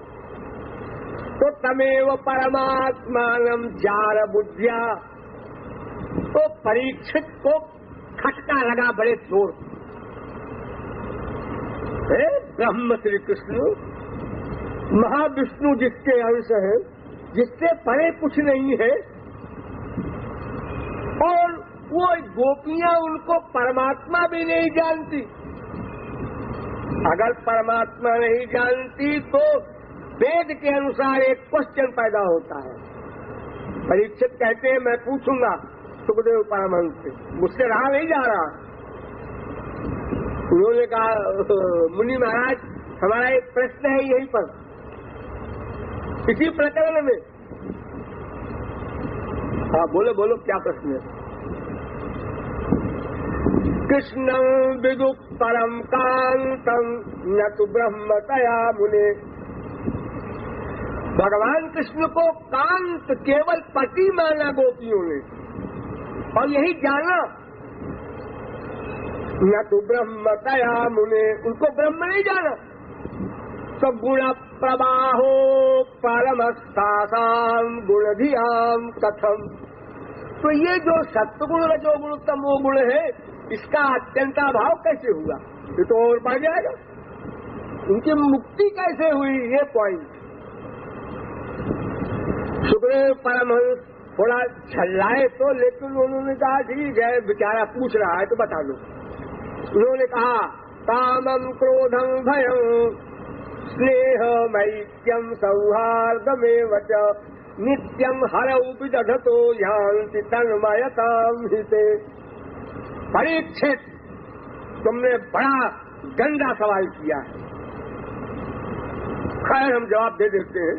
तो तमेव परमात्मानं जार बुद्धिया, तो परीक्षित को खटका लगा बड़े जोर। ब्रह्म श्री कृष्ण महाविष्णु जिसके अंश है, जिससे परे कुछ नहीं है, और वो गोपियां उनको परमात्मा भी नहीं जानती। अगर परमात्मा नहीं जानती तो वेद के अनुसार एक क्वेश्चन पैदा होता है। परीक्षित कहते हैं मैं पूछूंगा सुखदेव परमहंस से, मुझसे रहा नहीं जा रहा। उन्होंने कहा मुनि महाराज हमारा एक प्रश्न है यहीं पर, इसी प्रकरण में। हाँ बोलो बोलो, क्या प्रश्न है? कृष्णं विदु परम कांतं न तु ब्रह्मतया मुने। भगवान कृष्ण को कांत केवल पति माना गोपियों ने, और यही जाना न तु ब्रह्मतया मुने, उनको ब्रह्म नहीं जाना। तो गुण प्रवाहो परमस्तासाम गुणधियाम कथम, तो ये जो सत्गुण रजोगुण तमोगुण है, इसका अत्यंताभाव कैसे हुआ? ये तो और बढ़ जाएगा। इनकी मुक्ति कैसे हुई, ये पॉइंट। सुखदेव परमहंस थोड़ा झल्लाए तो, लेकिन उन्होंने कहा ठीक है, बेचारा पूछ रहा है तो बता दो। उन्होंने कहा कामं क्रोधं भयं स्नेह मैत्यं सौहार्दमेव च नित्यं हरौ विदधतो यान्ति तन्मयतां हिते। परीक्षित, तुमने बड़ा गंदा सवाल किया है। खैर हम जवाब दे देते हैं।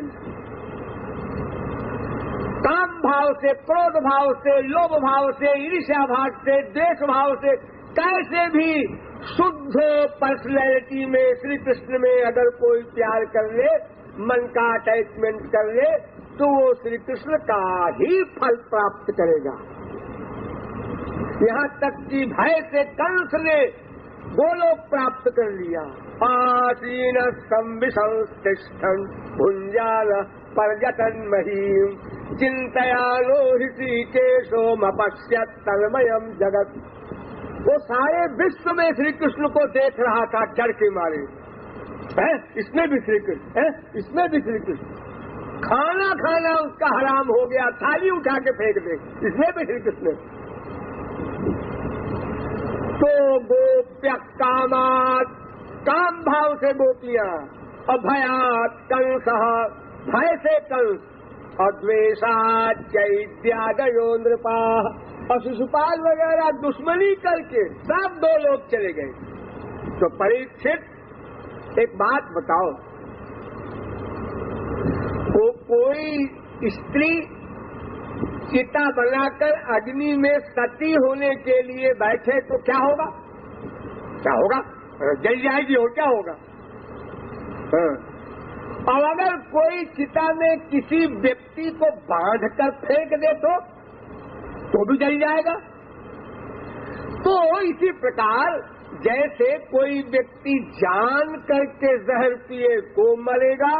काम भाव से, क्रोध भाव से, लोभ भाव से, ईर्ष्या भाव से, द्वेष भाव से, कैसे भी शुद्ध पर्सनैलिटी में श्री कृष्ण में अगर कोई प्यार कर ले, मन का अटैचमेंट कर ले, तो वो श्री कृष्ण का ही फल प्राप्त करेगा। यहाँ तक कि भय से कंस ने गोलोक प्राप्त कर लिया। आसीन संविसंस्तिष्ठन् भुञ्जान पर्यटन महीम चिंतयानो ऋषिकेशोमपश्यत् तन्मयम् जगत्। वो सारे विश्व में श्री कृष्ण को देख रहा था डर के मारे। इसमें भी श्री कृष्ण है, इसमें भी श्री कृष्ण। खाना खाना उसका हराम हो गया, थाली उठा के फेंक दे, इसमें भी श्री कृष्ण। तो गोप्य कामात, काम भाव से गोपियां, अभयात कंस, भय से कंस, अद्वेषात चैत्यादयो नृपा, और शिशुपाल वगैरह दुश्मनी करके सब 2 लोग चले गए। तो परीक्षित एक बात बताओ, कोई स्त्री चिता बनाकर अग्नि में सती होने के लिए बैठे तो क्या होगा? क्या होगा? जल जाएगी और क्या होगा? और अगर कोई चिता में किसी व्यक्ति को बांधकर फेंक दे तो भी जल जाएगा। तो इसी प्रकार जैसे कोई व्यक्ति जान करके जहर पिए तो मरेगा,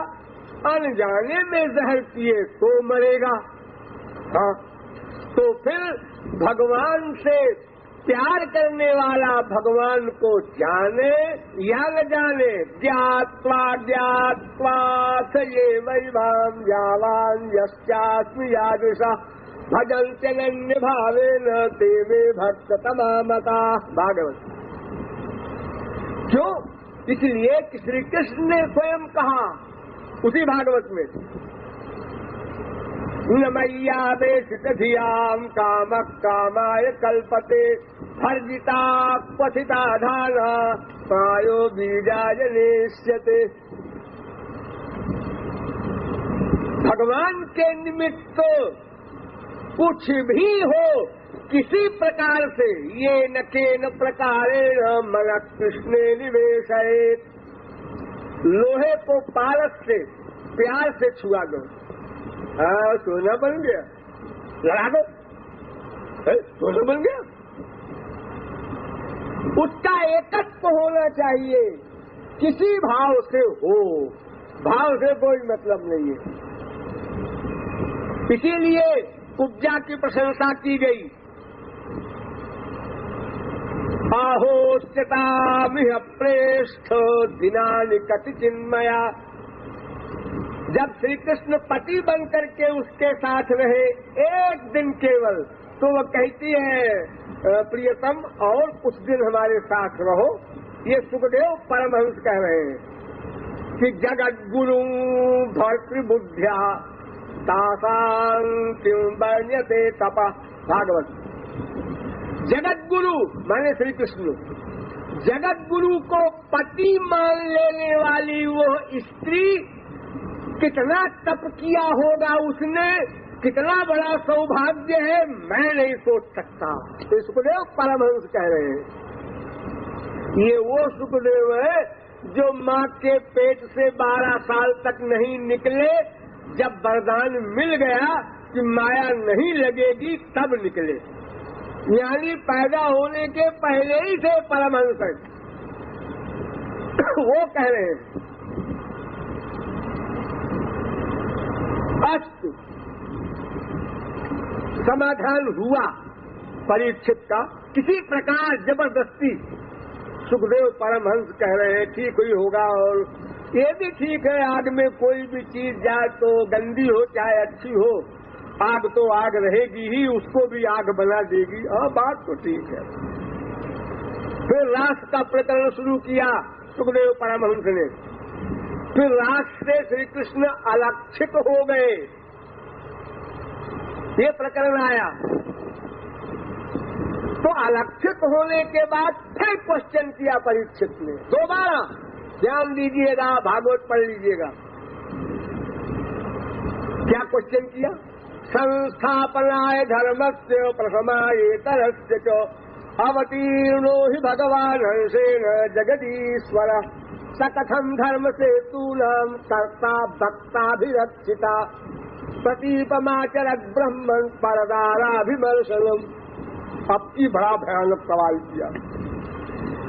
अनजाने में जहर पिए तो मरेगा। हाँ, तो फिर भगवान से प्यार करने वाला भगवान को जाने या न जाने, ज्ञात्वा ज्ञात्वा ये वैभाम यावान यस्यास्मि यादृशा भजन्त्यनन्य भावेन ते मे भक्त तमामता। भागवत। क्यों? इसलिए कि श्री कृष्ण ने स्वयं कहा उसी भागवत में, न मैया वेशित धियाम काम कामाय कल्पते भर्जिता क्वथिता धाना प्रायो बीजाजनेष्यते। भगवान के निमित्त कुछ भी हो किसी प्रकार से, ये न केन प्रकारेण मन कृष्णे निवेशयेत्। लोहे को पारस से प्यार से छुआ दो, सोना बन गया, लड़ा दो, सोना बन गया। उसका एकत्व होना चाहिए, किसी भाव से हो, भाव से कोई मतलब नहीं है। इसीलिए कुब्जा की प्रशंसा की गई। आहोस्यतामिह प्रेष्ठ दिनानि कति चिन्मया। जब श्री कृष्ण पति बन करके उसके साथ रहे एक दिन केवल, तो वह कहती है प्रियतम और कुछ दिन हमारे साथ रहो। ये सुखदेव परमहंस कह रहे हैं कि जगत गुरु भर्तृबुद्ध्या तासां किं वर्ण्यते तपः। भागवत। जगत गुरु माने श्री कृष्ण, जगत गुरु को पति मान लेने वाली वो स्त्री कितना तप किया होगा उसने, कितना बड़ा सौभाग्य है, मैं नहीं सोच सकता। तो सुखदेव परमहंस कह रहे हैं। ये वो सुखदेव है जो माँ के पेट से 12 साल तक नहीं निकले, जब वरदान मिल गया कि माया नहीं लगेगी तब निकले, यानी पैदा होने के पहले ही से परमहंस वो कह रहे हैं। अस्तु, समाधान हुआ परीक्षित का। किसी प्रकार जबरदस्ती सुखदेव परमहंस कह रहे हैं ठीक ही होगा, और ये भी ठीक है, आग में कोई भी चीज जाए तो गंदी हो चाहे अच्छी हो, आग तो आग रहेगी ही, उसको भी आग बना देगी। हाँ, बात तो ठीक है। फिर रास का प्रकरण शुरू किया सुखदेव परमहंस ने। फिर रास से श्री कृष्ण अलक्षित हो गए, ये प्रकरण आया। तो अलक्षित होने के बाद फिर क्वेश्चन किया परीक्षित ने दोबारा। ध्यान दीजिएगा, भागवत पढ़ लीजिएगा। क्या क्वेश्चन किया? संस्थापनाय धर्मस्य प्रथमायेतरस्य च अवतीर्णो हि भगवान् हंसेन जगदीश्वर स कथं धर्म सेतूनां कर्ता भक्ताभिरक्षिता प्रतीपमाचरत् ब्रह्मन् परदाराभिमर्शनम्। अब की बड़ा भयानक सवाल किया।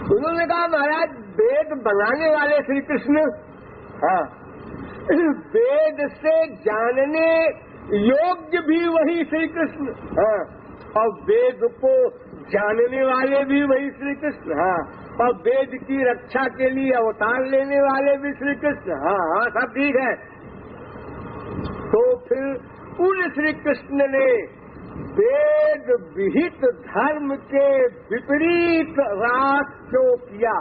उन्होंने कहा महाराज, वेद बनाने वाले श्री कृष्ण, हाँ, वेद से जानने योग्य भी वही श्री कृष्ण, हाँ, और वेद को जानने वाले भी वही श्री कृष्ण, हाँ, और वेद की रक्षा के लिए अवतार लेने वाले भी श्री कृष्ण, हाँ हाँ, सब ठीक है। तो फिर उन श्री कृष्ण ने वेद विहित धर्म के विपरीत रास क्यों किया?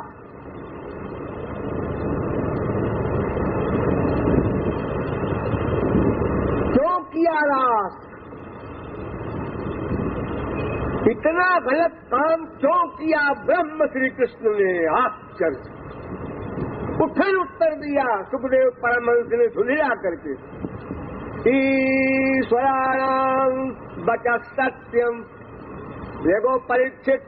क्यों किया रास? इतना गलत काम क्यों किया ब्रह्म श्री कृष्ण ने? आश्चर्य! फिर उत्तर दिया सुखदेव परमहंस ने सुलझा करके, ईश्वराणाम वचः सत्यम। देखो परीक्षित,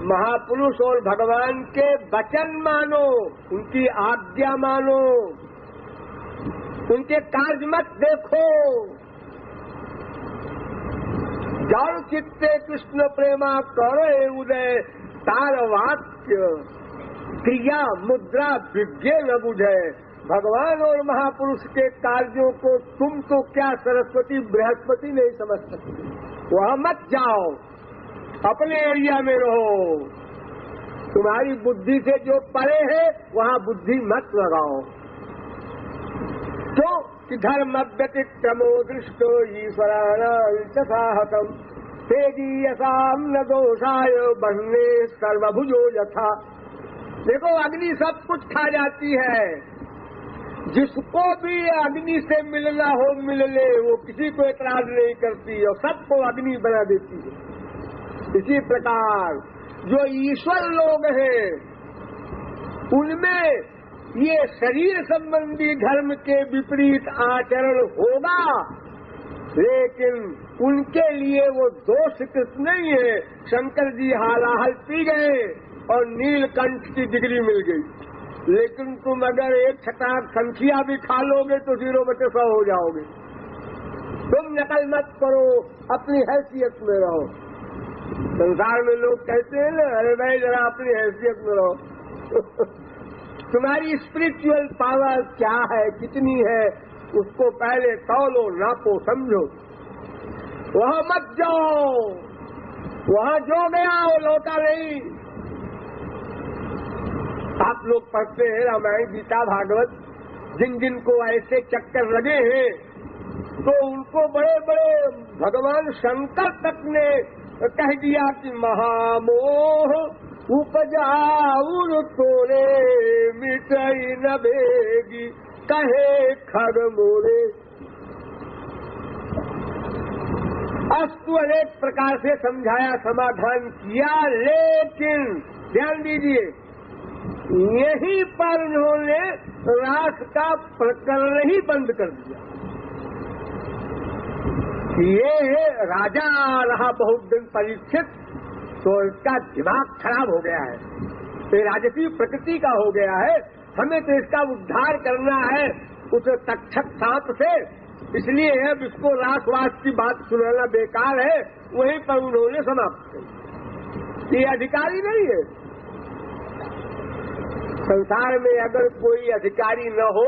महापुरुष और भगवान के वचन मानो, उनकी आज्ञा मानो, उनके कार्य मत देखो। जड़ चित्ते कृष्ण प्रेमा करे उदय, तार वाक्य क्रिया मुद्रा विज्ञ न बुझे। भगवान और महापुरुष के कार्यों को तुम तो क्या सरस्वती बृहस्पति नहीं समझ सकते। वहां मत जाओ, अपने एरिया में रहो। तुम्हारी बुद्धि से जो परे है वहां बुद्धि मत लगाओ। तो कि धर्म व्यतिक्रमो दृष्टो ईश्वराणाम तेजीयसाम न दोषाय बन्ने सर्वभुजो यथा। देखो अग्नि सब कुछ खा जाती है, जिसको भी अग्नि से मिलना हो मिल ले, वो किसी को एतराज नहीं करती और सबको अग्नि बना देती है। इसी प्रकार जो ईश्वर लोग हैं उनमें ये शरीर संबंधी धर्म के विपरीत आचरण होगा, लेकिन उनके लिए वो दोष कृत नहीं है। शंकर जी हालाहल पी गए और नीलकंठ की डिग्री मिल गई, लेकिन तुम अगर एक छटाक संखिया भी खा लोगे तो 0/100 हो जाओगे। तुम नकल मत करो, अपनी हैसियत में रहो। संसार में लोग कहते हैं ना, अरे भाई जरा अपनी हैसियत में रहो। तुम्हारी स्पिरिचुअल पावर क्या है, कितनी है, उसको पहले तौलो, नापो, समझो। वहां मत जाओ, वहां जो गया वो लौटा नहीं। आप लोग पढ़ते हैं रामायण, गीता, भागवत, जिन जिन को ऐसे चक्कर लगे हैं तो उनको बड़े बड़े भगवान शंकर तक ने कह दिया कि महामोह उपजाऊर तोरे मिटई न बेगी कहे खग मोरे। अस्तु अनेक प्रकार से समझाया, समाधान किया, लेकिन ध्यान दीजिए यहीं पर उन्होंने रास का प्रकरण ही बंद कर दिया। ये राजा रहा बहुत दिन परीक्षित, तो इसका दिमाग खराब हो गया है, ये राजसी प्रकृति का हो गया है। हमें तो इसका उद्धार करना है उस तक्षक सांप से, इसलिए अब इसको रासवास की बात सुनाना बेकार है। वहीं पर उन्होंने समाप्त कर। ये अधिकारी नहीं है। संसार में अगर कोई अधिकारी न हो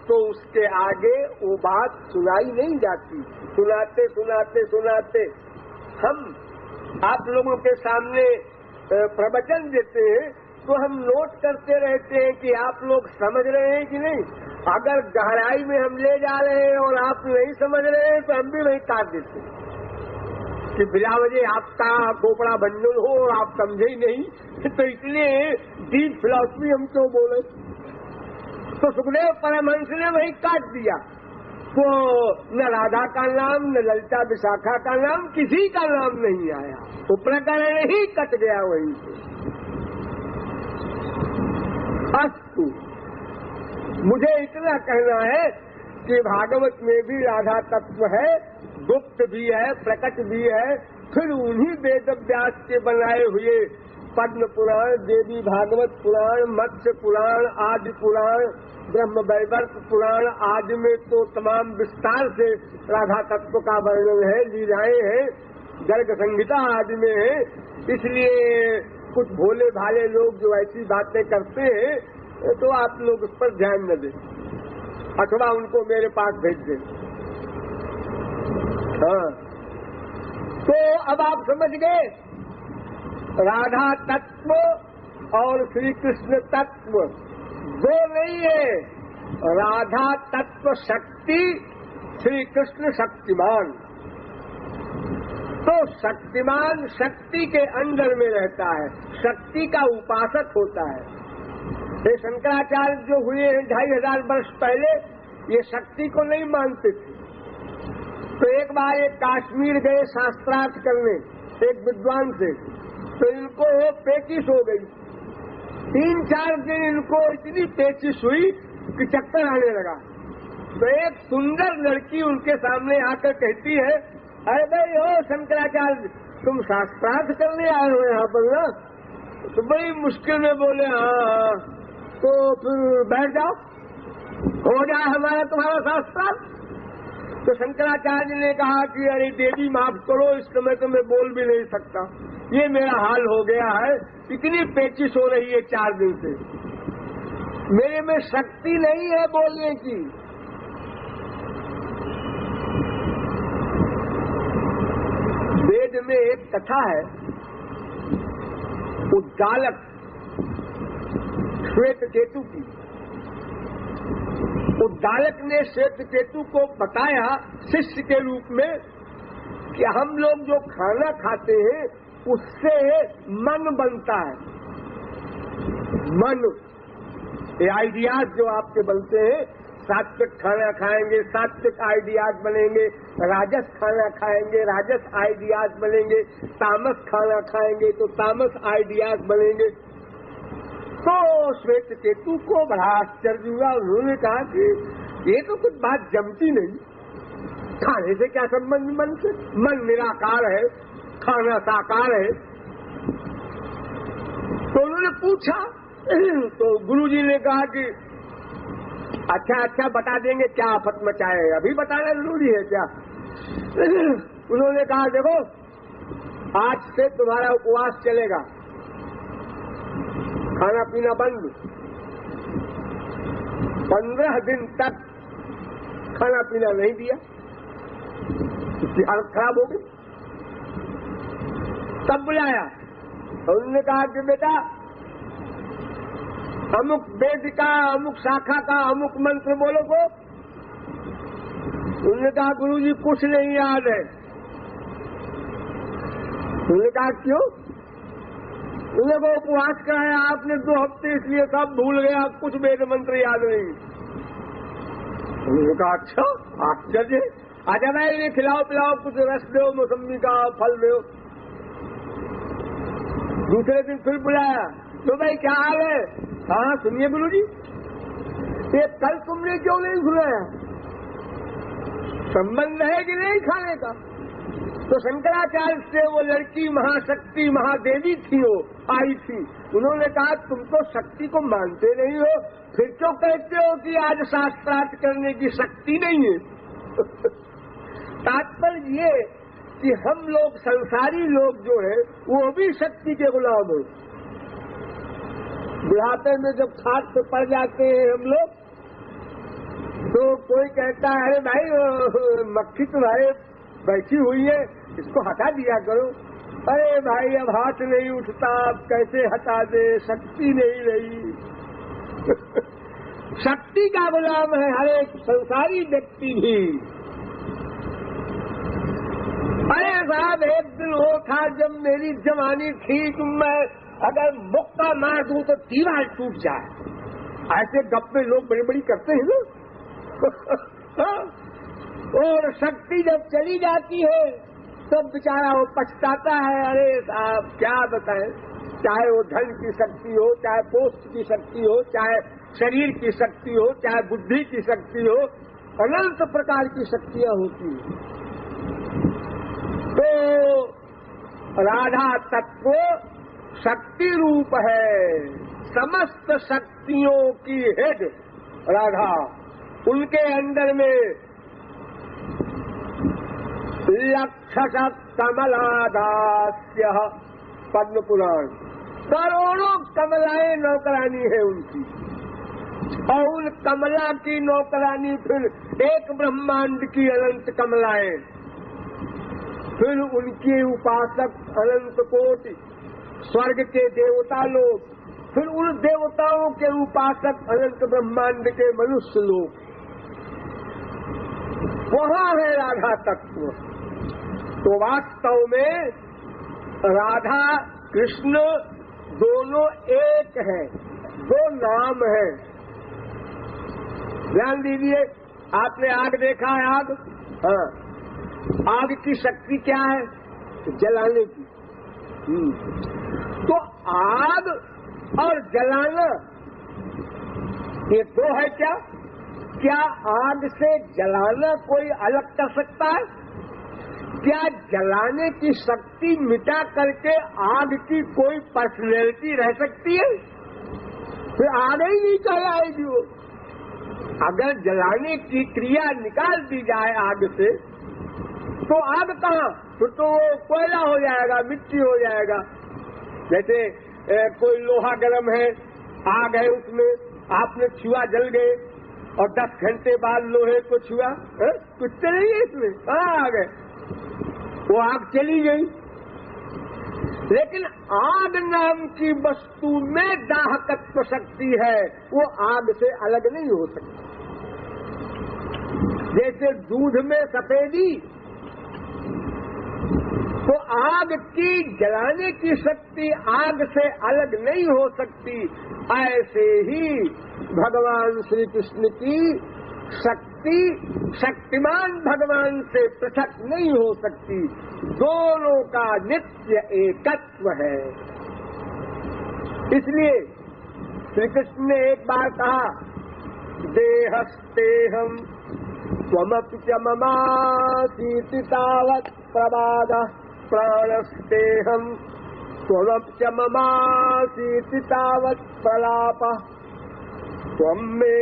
तो उसके आगे वो बात सुनाई नहीं जाती। सुनाते सुनाते सुनाते हम आप लोगों के सामने प्रवचन देते हैं तो हम नोट करते रहते हैं कि आप लोग समझ रहे हैं कि नहीं। अगर गहराई में हम ले जा रहे हैं और आप नहीं समझ रहे हैं तो हम भी वही काट देते हैं कि बिना वजह आपका खोपड़ा बंडल हो और आप समझे ही नहीं, तो इसलिए डीप फिलॉसफी हम क्यों बोले। तो सुखदेव परमहंस ने वही काट दिया। तो न राधा का नाम, न ललिता विशाखा का नाम, किसी का नाम नहीं आया। तो प्रकरण ही कट गया वहीं से। अस्तु, मुझे इतना कहना है कि भागवत में भी राधा तत्व है, गुप्त भी है, प्रकट भी है। फिर उन्हीं वेद व्यास के बनाए हुए पद्म पुराण, देवी भागवत पुराण, मत्स्य पुराण, आदि पुराण, ब्रह्म वैवर्त पुराण आदि में तो तमाम विस्तार से राधा तत्व का वर्णन है, लीलाएं हैं, गर्ग संहिता आदि में है। इसलिए कुछ भोले भाले लोग जो ऐसी बातें करते हैं तो आप लोग उस पर ध्यान न दें, अथवा उनको मेरे पास भेज दें। हाँ, तो अब आप समझ गए राधा तत्व और श्री कृष्ण तत्व दो नहीं है। राधा तत्व शक्ति, श्री कृष्ण शक्तिमान। तो शक्तिमान शक्ति के अंदर में रहता है, शक्ति का उपासक होता है। ये शंकराचार्य जो हुए हैं 2500 वर्ष पहले, ये शक्ति को नहीं मानते थे। तो एक बार एक काश्मीर गए शास्त्रार्थ करने एक विद्वान से, तो इनको पेचिश हो गई। 3-4 दिन इनको इतनी पेचिश हुई कि चक्कर आने लगा। तो एक सुंदर लड़की उनके सामने आकर कहती है, अरे भाई ओ शंकराचार्य, तुम शास्त्रार्थ करने आए हो यहाँ पर ना? तो बड़ी मुश्किल में बोले, हाँ। तो फिर बैठ जाओ, हो जाए हमारा तुम्हारा शास्त्रार्थ। तो शंकराचार्य ने कहा कि अरे देवी माफ करो, इस समय तो मैं बोल भी नहीं सकता, ये मेरा हाल हो गया है, इतनी पेचिश हो रही है 4 दिन से, मेरे में शक्ति नहीं है बोलने की। वेद में एक कथा है, उद्दालक श्वेत केतु की। उद्दालक ने श्वेत केतु को बताया शिष्य के रूप में कि हम लोग जो खाना खाते हैं उससे मन बनता है। मन, ये आइडियाज जो आपके बनते हैं, सात्विक खाना खाएंगे, सात्विक आइडियाज बनेंगे, राजस खाना खाएंगे, राजस आइडियाज बनेंगे, तामस खाना खाएंगे तो तामस आइडियाज बनेंगे। तो श्वेत केतु को बड़ा आश्चर्य हुआ। उन्होंने कहा कि ये तो कुछ बात जमती नहीं, खाने से क्या संबंध मन से? मन निराकार है, खाना साकार है। तो उन्होंने पूछा, तो गुरुजी ने कहा कि अच्छा बता देंगे, क्या आफत मचाए, अभी बताना जरूरी है क्या? उन्होंने कहा देखो, आज से तुम्हारा उपवास चलेगा, खाना पीना बंद, 15 दिन तक खाना पीना नहीं दिया, उसकी हालत खराब हो गई। तब बुलाया, उन्होंने कहा कि बेटा अमुक वेद का, अमुक शाखा का, अमुक मंत्र बोलो को। उन्होंने कहा गुरुजी कुछ नहीं याद है। उन्होंने कहा क्यों? उन्होंने को उपवास कराया आपने 2 हफ्ते, इसलिए सब भूल गया, कुछ वेद मंत्र याद नहीं। उन्होंने कहा अच्छा आश्चर्य, आजा भाई इन्हें खिलाओ पिलाओ, कुछ रस दो, मौसम्बी का फल दो। दूसरे दिन फिर बुलाया, तो भाई क्या हाल है? हाँ सुनिए गुरुजी, ये कल तुमने क्यों नहीं सुनाया? संबंध है कि नहीं खाने का? तो शंकराचार्य से वो लड़की महाशक्ति महादेवी थी, वो आई थी। उन्होंने कहा तुम तो शक्ति को मानते नहीं हो, फिर क्यों कहते हो कि आज शास्त्रार्थ करने की शक्ति नहीं है? तात्पर्य ये कि हम लोग संसारी लोग जो है वो भी शक्ति के गुलाम हैं। बुढ़ापे में जब खाट पे पड़ जाते हैं हम लोग, तो कोई कहता है भाई मक्खी तुम्हारे बैठी हुई है, इसको हटा दिया करो। अरे भाई अब हाथ नहीं उठता, अब कैसे हटा दे, शक्ति नहीं रही। शक्ति का गुलाम है हर एक संसारी व्यक्ति भी। अरे साहब एक दिन वो था जब मेरी जवानी थी, तो मैं अगर मुक्का मार दूं तो दीवार टूट जाए, ऐसे गप्पे लोग बड़ी बड़ी करते हैं ना। और शक्ति जब चली जाती है तो बेचारा वो पछताता है। अरे साहब क्या बताएं, चाहे वो धन की शक्ति हो, चाहे पोस्ट की शक्ति हो, चाहे शरीर की शक्ति हो, चाहे बुद्धि की शक्ति हो, अनंत प्रकार की शक्तियां होती हैं। तो राधा तत्व शक्ति रूप है, समस्त शक्तियों की हेड राधा। उनके अंदर में लक्षश कमलादास्य पद्म पुराण, करोड़ों कमलाएं नौकरानी है उनकी, और उन कमला की नौकरानी फिर एक ब्रह्मांड की अनंत कमलाएं, फिर उनके उपासक अनंत कोटि स्वर्ग के देवता लोग, फिर उन देवताओं के उपासक अनंत ब्रह्मांड के मनुष्य लोग। वहाँ है राधा तत्व। तो वास्तव में राधा कृष्ण दोनों एक हैं, दो नाम हैं। ध्यान दीजिए, आपने आग देखा है? आग, हाँ, आग की शक्ति क्या है? जलाने की। तो आग और जलाना ये दो है क्या? क्या आग से जलाना कोई अलग कर सकता है? क्या जलाने की शक्ति मिटा करके आग की कोई पर्सनैलिटी रह सकती है? फिर आग ही नहीं कहलाएगी वो। अगर जलाने की क्रिया निकाल दी जाए आग से, तो आग कहाँ? फिर तो वो कोयला हो जाएगा, मिट्टी हो जाएगा। जैसे कोई लोहा गर्म है, आग है उसमें, आपने छुआ, जल गए, और 10 घंटे बाद लोहे को छुआ, कुछ तो नहीं है इसमें, कहाँ आग है? वो आग चली गई। लेकिन आग नाम की वस्तु में दाहकत्व शक्ति है, वो आग से अलग नहीं हो सकती। जैसे दूध में सफेदी, तो आग की जलाने की शक्ति आग से अलग नहीं हो सकती, ऐसे ही भगवान श्री कृष्ण की शक्ति शक्तिमान भगवान से पृथक नहीं हो सकती। दोनों का नित्य एकत्व है। इसलिए श्री कृष्ण ने एक बार कहा, देहस्तेहम त्वमपि च ममासीति तावत् प्रमादः, प्राणस्तेहम त्वमपि च ममासीति तावत् प्रलापः, त्वं मे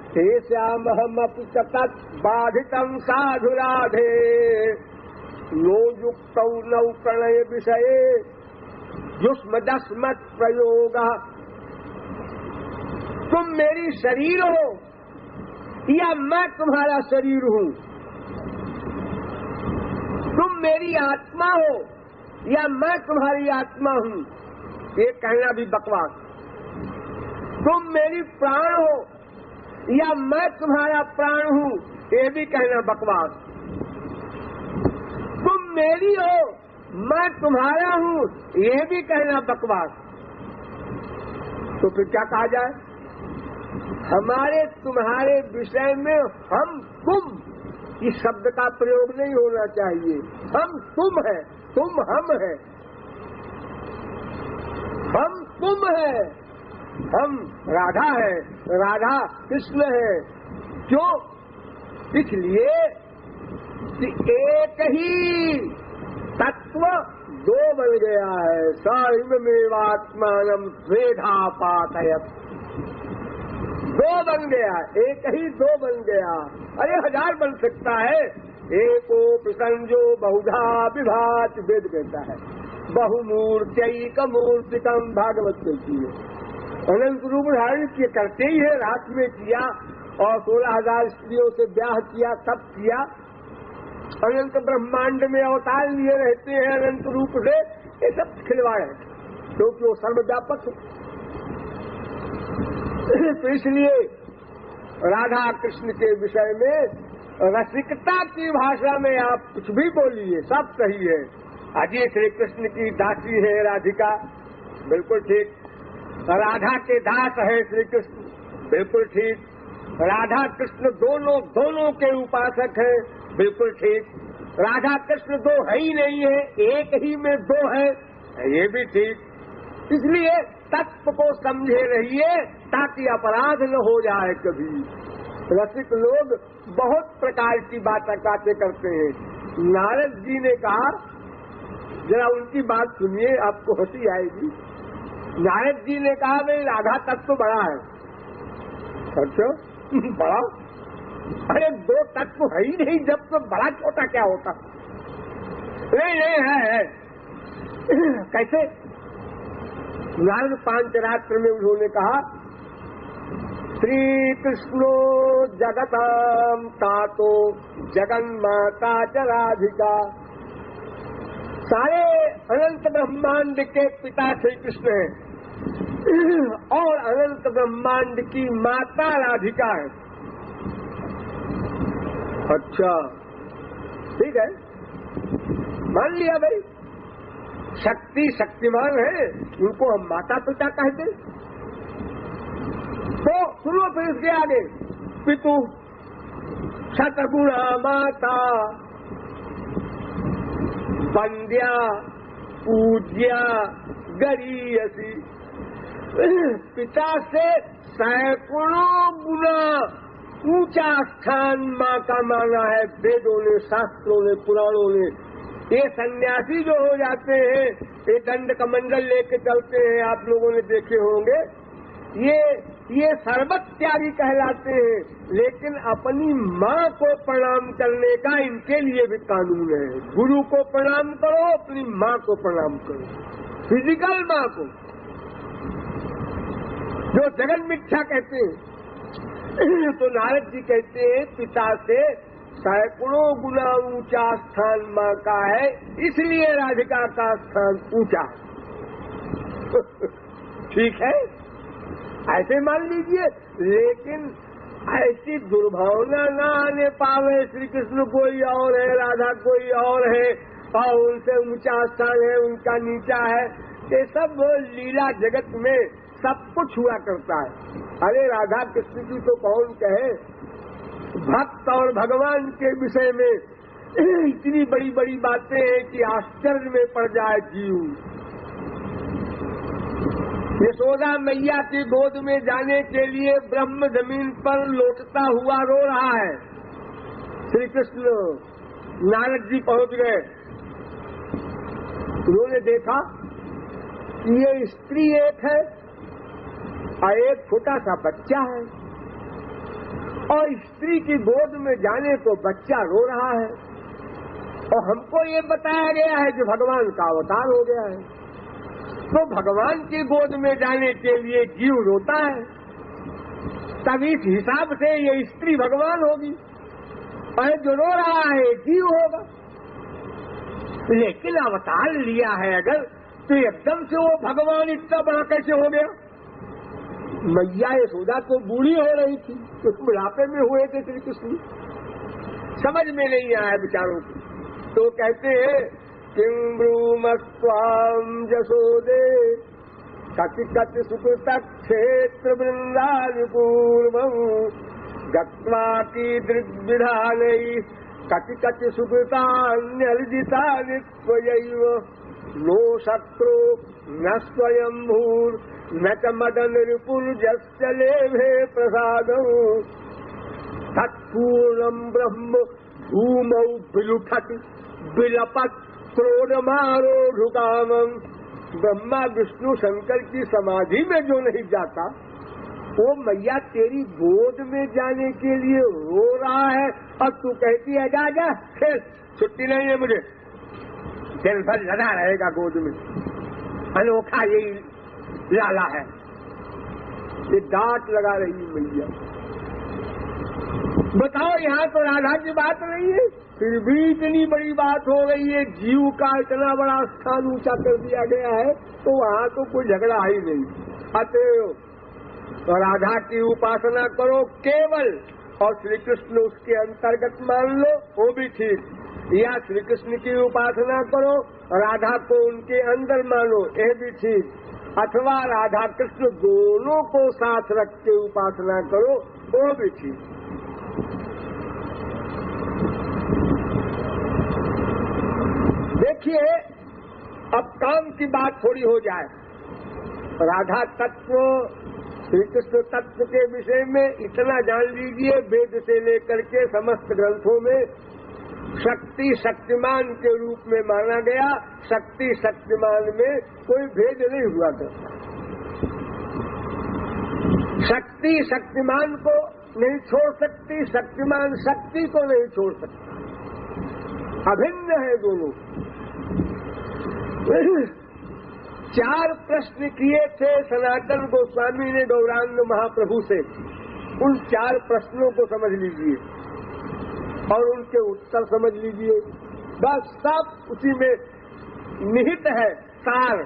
तेषामहमपि च तत् बाधितं साधु राधे, नो युक्तौ नौ प्रणय विषये युष्मदस्मत् प्रयोगः। तुम मेरी शरीर हो या मैं तुम्हारा शरीर हूँ, तुम मेरी आत्मा हो या मैं तुम्हारी आत्मा हूँ, ये कहना भी बकवास। तुम मेरी प्राण हो या मैं तुम्हारा प्राण हूँ, ये भी कहना बकवास। तुम मेरी हो, मैं तुम्हारा हूँ, ये भी कहना बकवास। तो फिर क्या कहा जाए? हमारे तुम्हारे विषय में हम तुम इस शब्द का प्रयोग नहीं होना चाहिए। हम तुम है, तुम हम है, हम तुम है, हम राधा है, राधा कृष्ण है। क्यों? इसलिए कि एक ही तत्व दो बन गया है। साइमेवात्मानं द्वेधा पातयत्, दो बन गया, एक ही दो बन गया। अरे 1000 बन सकता है। एको प्रसंजो बहुधा विभाति, वेद कहता है। बहुमूर्त्यैक मूर्तिकम, भागवत कहती है। अनंत रूप धारण किए करते ही है, रात में किया और 16,000 स्त्रियों से ब्याह किया, सब किया। अनंत ब्रह्मांड में अवतार लिए रहते हैं अनंत रूप से। ये सब खिलवाड़ है, क्योंकि वो सर्वव्यापक है। तो इसलिए राधा कृष्ण के विषय में रसिकता की भाषा में आप कुछ भी बोलिए, सब सही है। अजय श्री कृष्ण की दासी है राधिका, बिल्कुल ठीक। राधा के दास है श्री कृष्ण, बिल्कुल ठीक। राधा कृष्ण दोनों के उपासक है, बिल्कुल ठीक। राधा कृष्ण दो है ही नहीं है, एक ही में दो है, ये भी ठीक। इसलिए तत्व को समझे रहिए ताकि अपराध न हो जाए कभी। रसिक लोग बहुत प्रकार की बातें करते हैं। नारद जी ने कहा, जरा उनकी बात सुनिए, आपको हंसी आएगी। नारद जी ने कहा, भाई राधा तत्व बड़ा है। अच्छा बड़ा? अरे 2 तत्व है ही नहीं, जब तो बड़ा छोटा क्या होता? नहीं है। कैसे? नारद पांचरात्र में उन्होंने कहा, श्री कृष्णो जगताम तातो जगन्माता च राधिका। सारे अनंत ब्रह्मांड के पिता श्री कृष्ण हैं और अनंत ब्रह्मांड की माता राधिका है। अच्छा ठीक है। मान लिया भाई, शक्ति शक्तिमान है, उनको हम माता पिता कहते। तो सुनो फिर इसके आगे, पितु शतगुणा माता वंद्या पूज्या गरीयसी। पिता से सैकड़ों गुना ऊंचा स्थान माँ का माना है वेदों ने, शास्त्रों ने, पुराणों ने। ये सन्यासी जो हो जाते हैं, ये दंड कमंडल लेके चलते हैं, आप लोगों ने देखे होंगे, ये सर्वत त्यागी कहलाते हैं, लेकिन अपनी माँ को प्रणाम करने का इनके लिए भी कानून है। गुरु को प्रणाम करो, अपनी माँ को प्रणाम करो, फिजिकल माँ को, जो जगन मिथ्या कहते हैं। तो नारद जी कहते हैं पिता से सैकड़ों गुना ऊंचा स्थान माँ का है, इसलिए राधिका का स्थान ऊंचा है। ठीक है, ऐसे मान लीजिए, लेकिन ऐसी दुर्भावना न आने पावे श्री कृष्ण कोई और है, राधा कोई और है, और उनसे ऊंचा स्थान है, उनका नीचा है। ये सब लीला जगत में सब कुछ हुआ करता है। अरे राधा कृष्ण की तो कौन कहे, भक्त और भगवान के विषय में इतनी बड़ी बड़ी बातें हैं कि आश्चर्य में पड़ जाए जीव। यशोदा मैया की गोद में जाने के लिए ब्रह्म जमीन पर लौटता हुआ रो रहा है। श्री कृष्ण नारद जी पहुंच गए, उन्होंने देखा कि ये स्त्री एक है और एक छोटा सा बच्चा है, और स्त्री की गोद में जाने को बच्चा रो रहा है, और हमको ये बताया गया है कि भगवान का अवतार हो गया है। तो भगवान की गोद में जाने के लिए जीव रोता है, तब इस हिसाब से ये स्त्री भगवान होगी और जो रो रहा है जीव होगा। लेकिन अवतार लिया है अगर, तो एकदम से वो भगवान इतना बड़ा कैसे हो गया? मैया यशोदा तो बूढ़ी हो रही थी, तो बुढ़ापे में हुए थे श्री कृष्ण, समझ में नहीं आया विचारों को। तो कहते हैं किं ब्रूमस्त्वां यशोदे कति कति सुकृत क्षेत्र वृंदानि पूर्वं गत्वा कीदृग्विधानै कति कति सुकृतान्यर्जितानि त्वयैव नो शत्रु न स्वयंभूर् न च मदन रिपुर्जस्य लेभे प्रसादं तत्पूर्णं ब्रह्म भूमौ विलुठति विलपत् क्रोधमारोढुकामं। ब्रह्मा विष्णु शंकर की समाधि में जो नहीं जाता, वो मैया तेरी गोद में जाने के लिए रो रहा है, और तू कहती है जा जा खेल, छुट्टी नहीं है मुझे, दिन भर लगा रहेगा गोद में। अनोखा यही लाला है, ये डांट लगा रही मैया। बताओ, यहाँ तो राधा की बात नहीं है, फिर भी इतनी बड़ी बात हो गई है, जीव का इतना बड़ा स्थान ऊंचा कर दिया गया है, तो वहाँ तो कोई झगड़ा ही नहीं। अतएव तो राधा की उपासना करो केवल, और श्री कृष्ण उसके अंतर्गत मान लो, वो भी ठीक, या श्री कृष्ण की उपासना करो, राधा को उनके अंदर मानो, ये भी ठीक, अथवा राधा कृष्ण दोनों को साथ रख के उपासना करो, वो भी ठीक। देखिए, अब काम की बात थोड़ी हो जाए। राधा तत्व, श्री कृष्ण तत्व के विषय में इतना जान लीजिए, वेद से लेकर के समस्त ग्रंथों में शक्ति शक्तिमान के रूप में माना गया। शक्ति शक्तिमान में कोई भेद नहीं हुआ करता। शक्ति शक्तिमान को नहीं छोड़ सकती, शक्तिमान शक्ति को नहीं छोड़ सकता, अभिन्न है दोनों। 4 प्रश्न किए थे सनातन गोस्वामी ने गौरांग महाप्रभु से, उन 4 प्रश्नों को समझ लीजिए और उनके उत्तर समझ लीजिए, बस सब उसी में निहित है सार।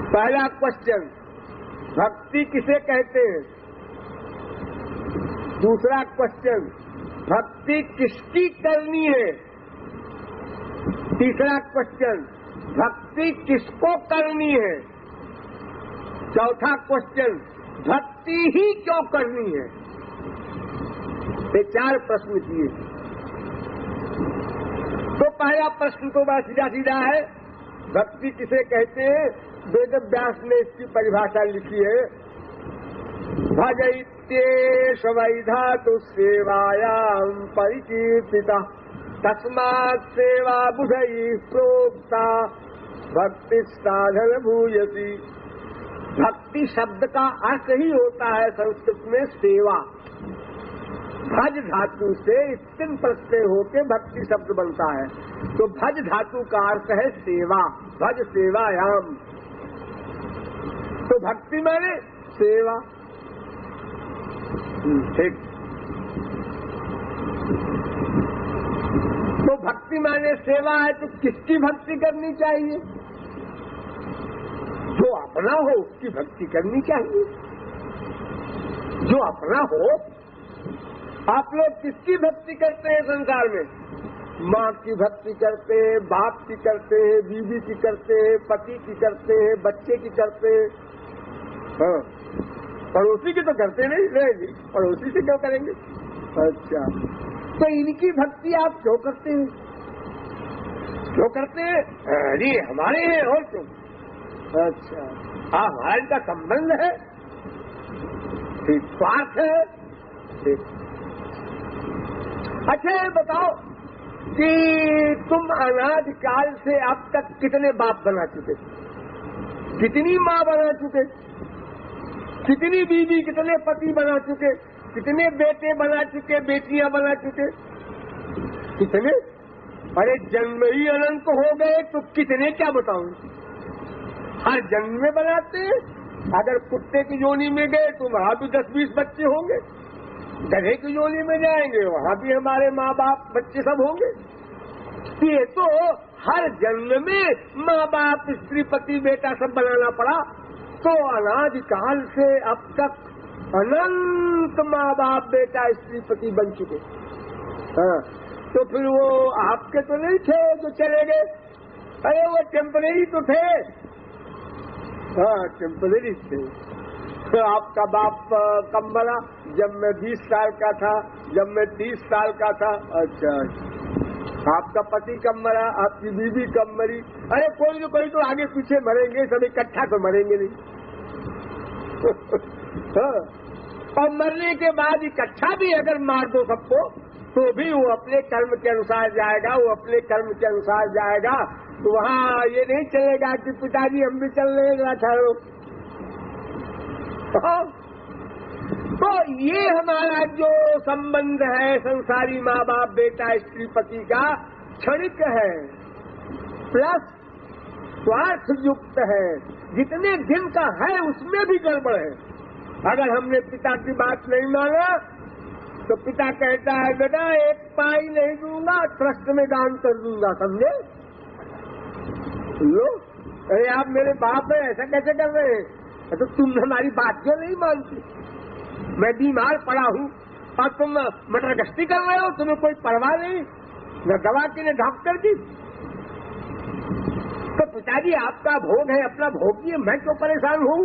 पहला क्वेश्चन, भक्ति किसे कहते हैं? दूसरा क्वेश्चन, भक्ति किसकी करनी है? तीसरा क्वेश्चन, भक्ति किसको करनी है? चौथा क्वेश्चन, भक्ति ही क्यों करनी है? ये 4 प्रश्न किए। तो पहला प्रश्न तो बड़ा सीधा सीधा है, भक्ति किसे कहते हैं? वेद व्यास ने इसकी परिभाषा लिखी है, भजैत्येष वै धातु सेवायां परिकीर्तिता तस्मात् सेवा बुधैः प्रोक्ता भक्ति साधन भूयसी। भक्ति शब्द का अर्थ ही होता है संस्कृत में सेवा। भज धातु से स्तिन प्रत्यय होके भक्ति शब्द बनता है, तो भज धातु का अर्थ है सेवा, भज सेवायाम। तो भक्ति माने सेवा। ठीक। तो भक्ति माने सेवा है, तो किसकी भक्ति करनी चाहिए? जो अपना हो उसकी भक्ति करनी चाहिए। जो अपना हो। आप लोग किसकी भक्ति करते हैं संसार में? माँ की भक्ति करते हैं, बाप की करते हैं, बीवी की करते हैं, पति की करते हैं, बच्चे की करते हैं। हाँ, पड़ोसी की तो करते नहीं रहेंगे, पड़ोसी से क्यों करेंगे? अच्छा, तो इनकी भक्ति आप क्यों करते हैं? क्यों करते हैं? अरे हमारे हैं और क्यों? अच्छा, हमारे इनका संबंध है, ठीक, स्वार्थ है, ठीक। अच्छा ये बताओ कि तुम अनादि काल से अब तक कितने बाप बना चुके, कितनी माँ बना चुके, कितनी बीवी, कितने पति बना चुके, कितने बेटे बना चुके, बेटियां बना चुके, कितने? अरे जन्म ही अनंत हो गए तो कितने क्या बताऊं? हर जन्म में बनाते हैं। अगर कुत्ते की योनि में गए तो वहां भी 10-20 बच्चे होंगे, गधे की योनि में जाएंगे वहां भी हमारे माँ बाप बच्चे सब होंगे। ये तो हर जन्म में माँ बाप, स्त्री, पति, बेटा सब बनाना पड़ा। तो अनादि काल से अब तक अनंत माँ बाप, बेटा, स्त्री, पति बन चुके। हाँ, तो फिर वो आपके तो नहीं थे जो चले गए? अरे वो टेम्परेरी तो थे। हाँ, टेम्परेरी थे। तो आपका बाप कब मरा? जब मैं 20 साल का था, जब मैं 30 साल का था। अच्छा, आपका पति कब मरा? आपकी बीवी कब मरी? अरे कोई तो आगे पीछे मरेंगे, सब इकट्ठा तो मरेंगे नहीं। हाँ, और मरने के बाद इकट्ठा भी अगर मार दो सबको तो भी वो अपने कर्म के अनुसार जाएगा, वो अपने कर्म के अनुसार जाएगा। तो वहाँ ये नहीं चलेगा कि पिताजी हम भी चल रहे हैं, ठहरो। तो ये हमारा जो संबंध है संसारी माँ बाप, बेटा, स्त्री, पति का क्षणिक है, प्लस स्वार्थ युक्त है। जितने दिन का है उसमें भी गड़बड़ है। अगर हमने पिता की बात नहीं माना तो पिता कहता है बेटा 1 पाई नहीं दूंगा, ट्रस्ट में दान कर दूंगा, समझे? लो, अरे आप मेरे बाप हैं, ऐसा कैसे कर रहे हैं? तो तुम हमारी बात क्यों नहीं मानती? मैं बीमार पड़ा हूँ और तुम मटर गश्ती कर रहे हो, तुम्हें कोई परवाह नहीं, न दवा की न डॉक्टर की। तो पिताजी आपका भोग है, अपना भोगिए, मैं क्यों परेशान हूँ?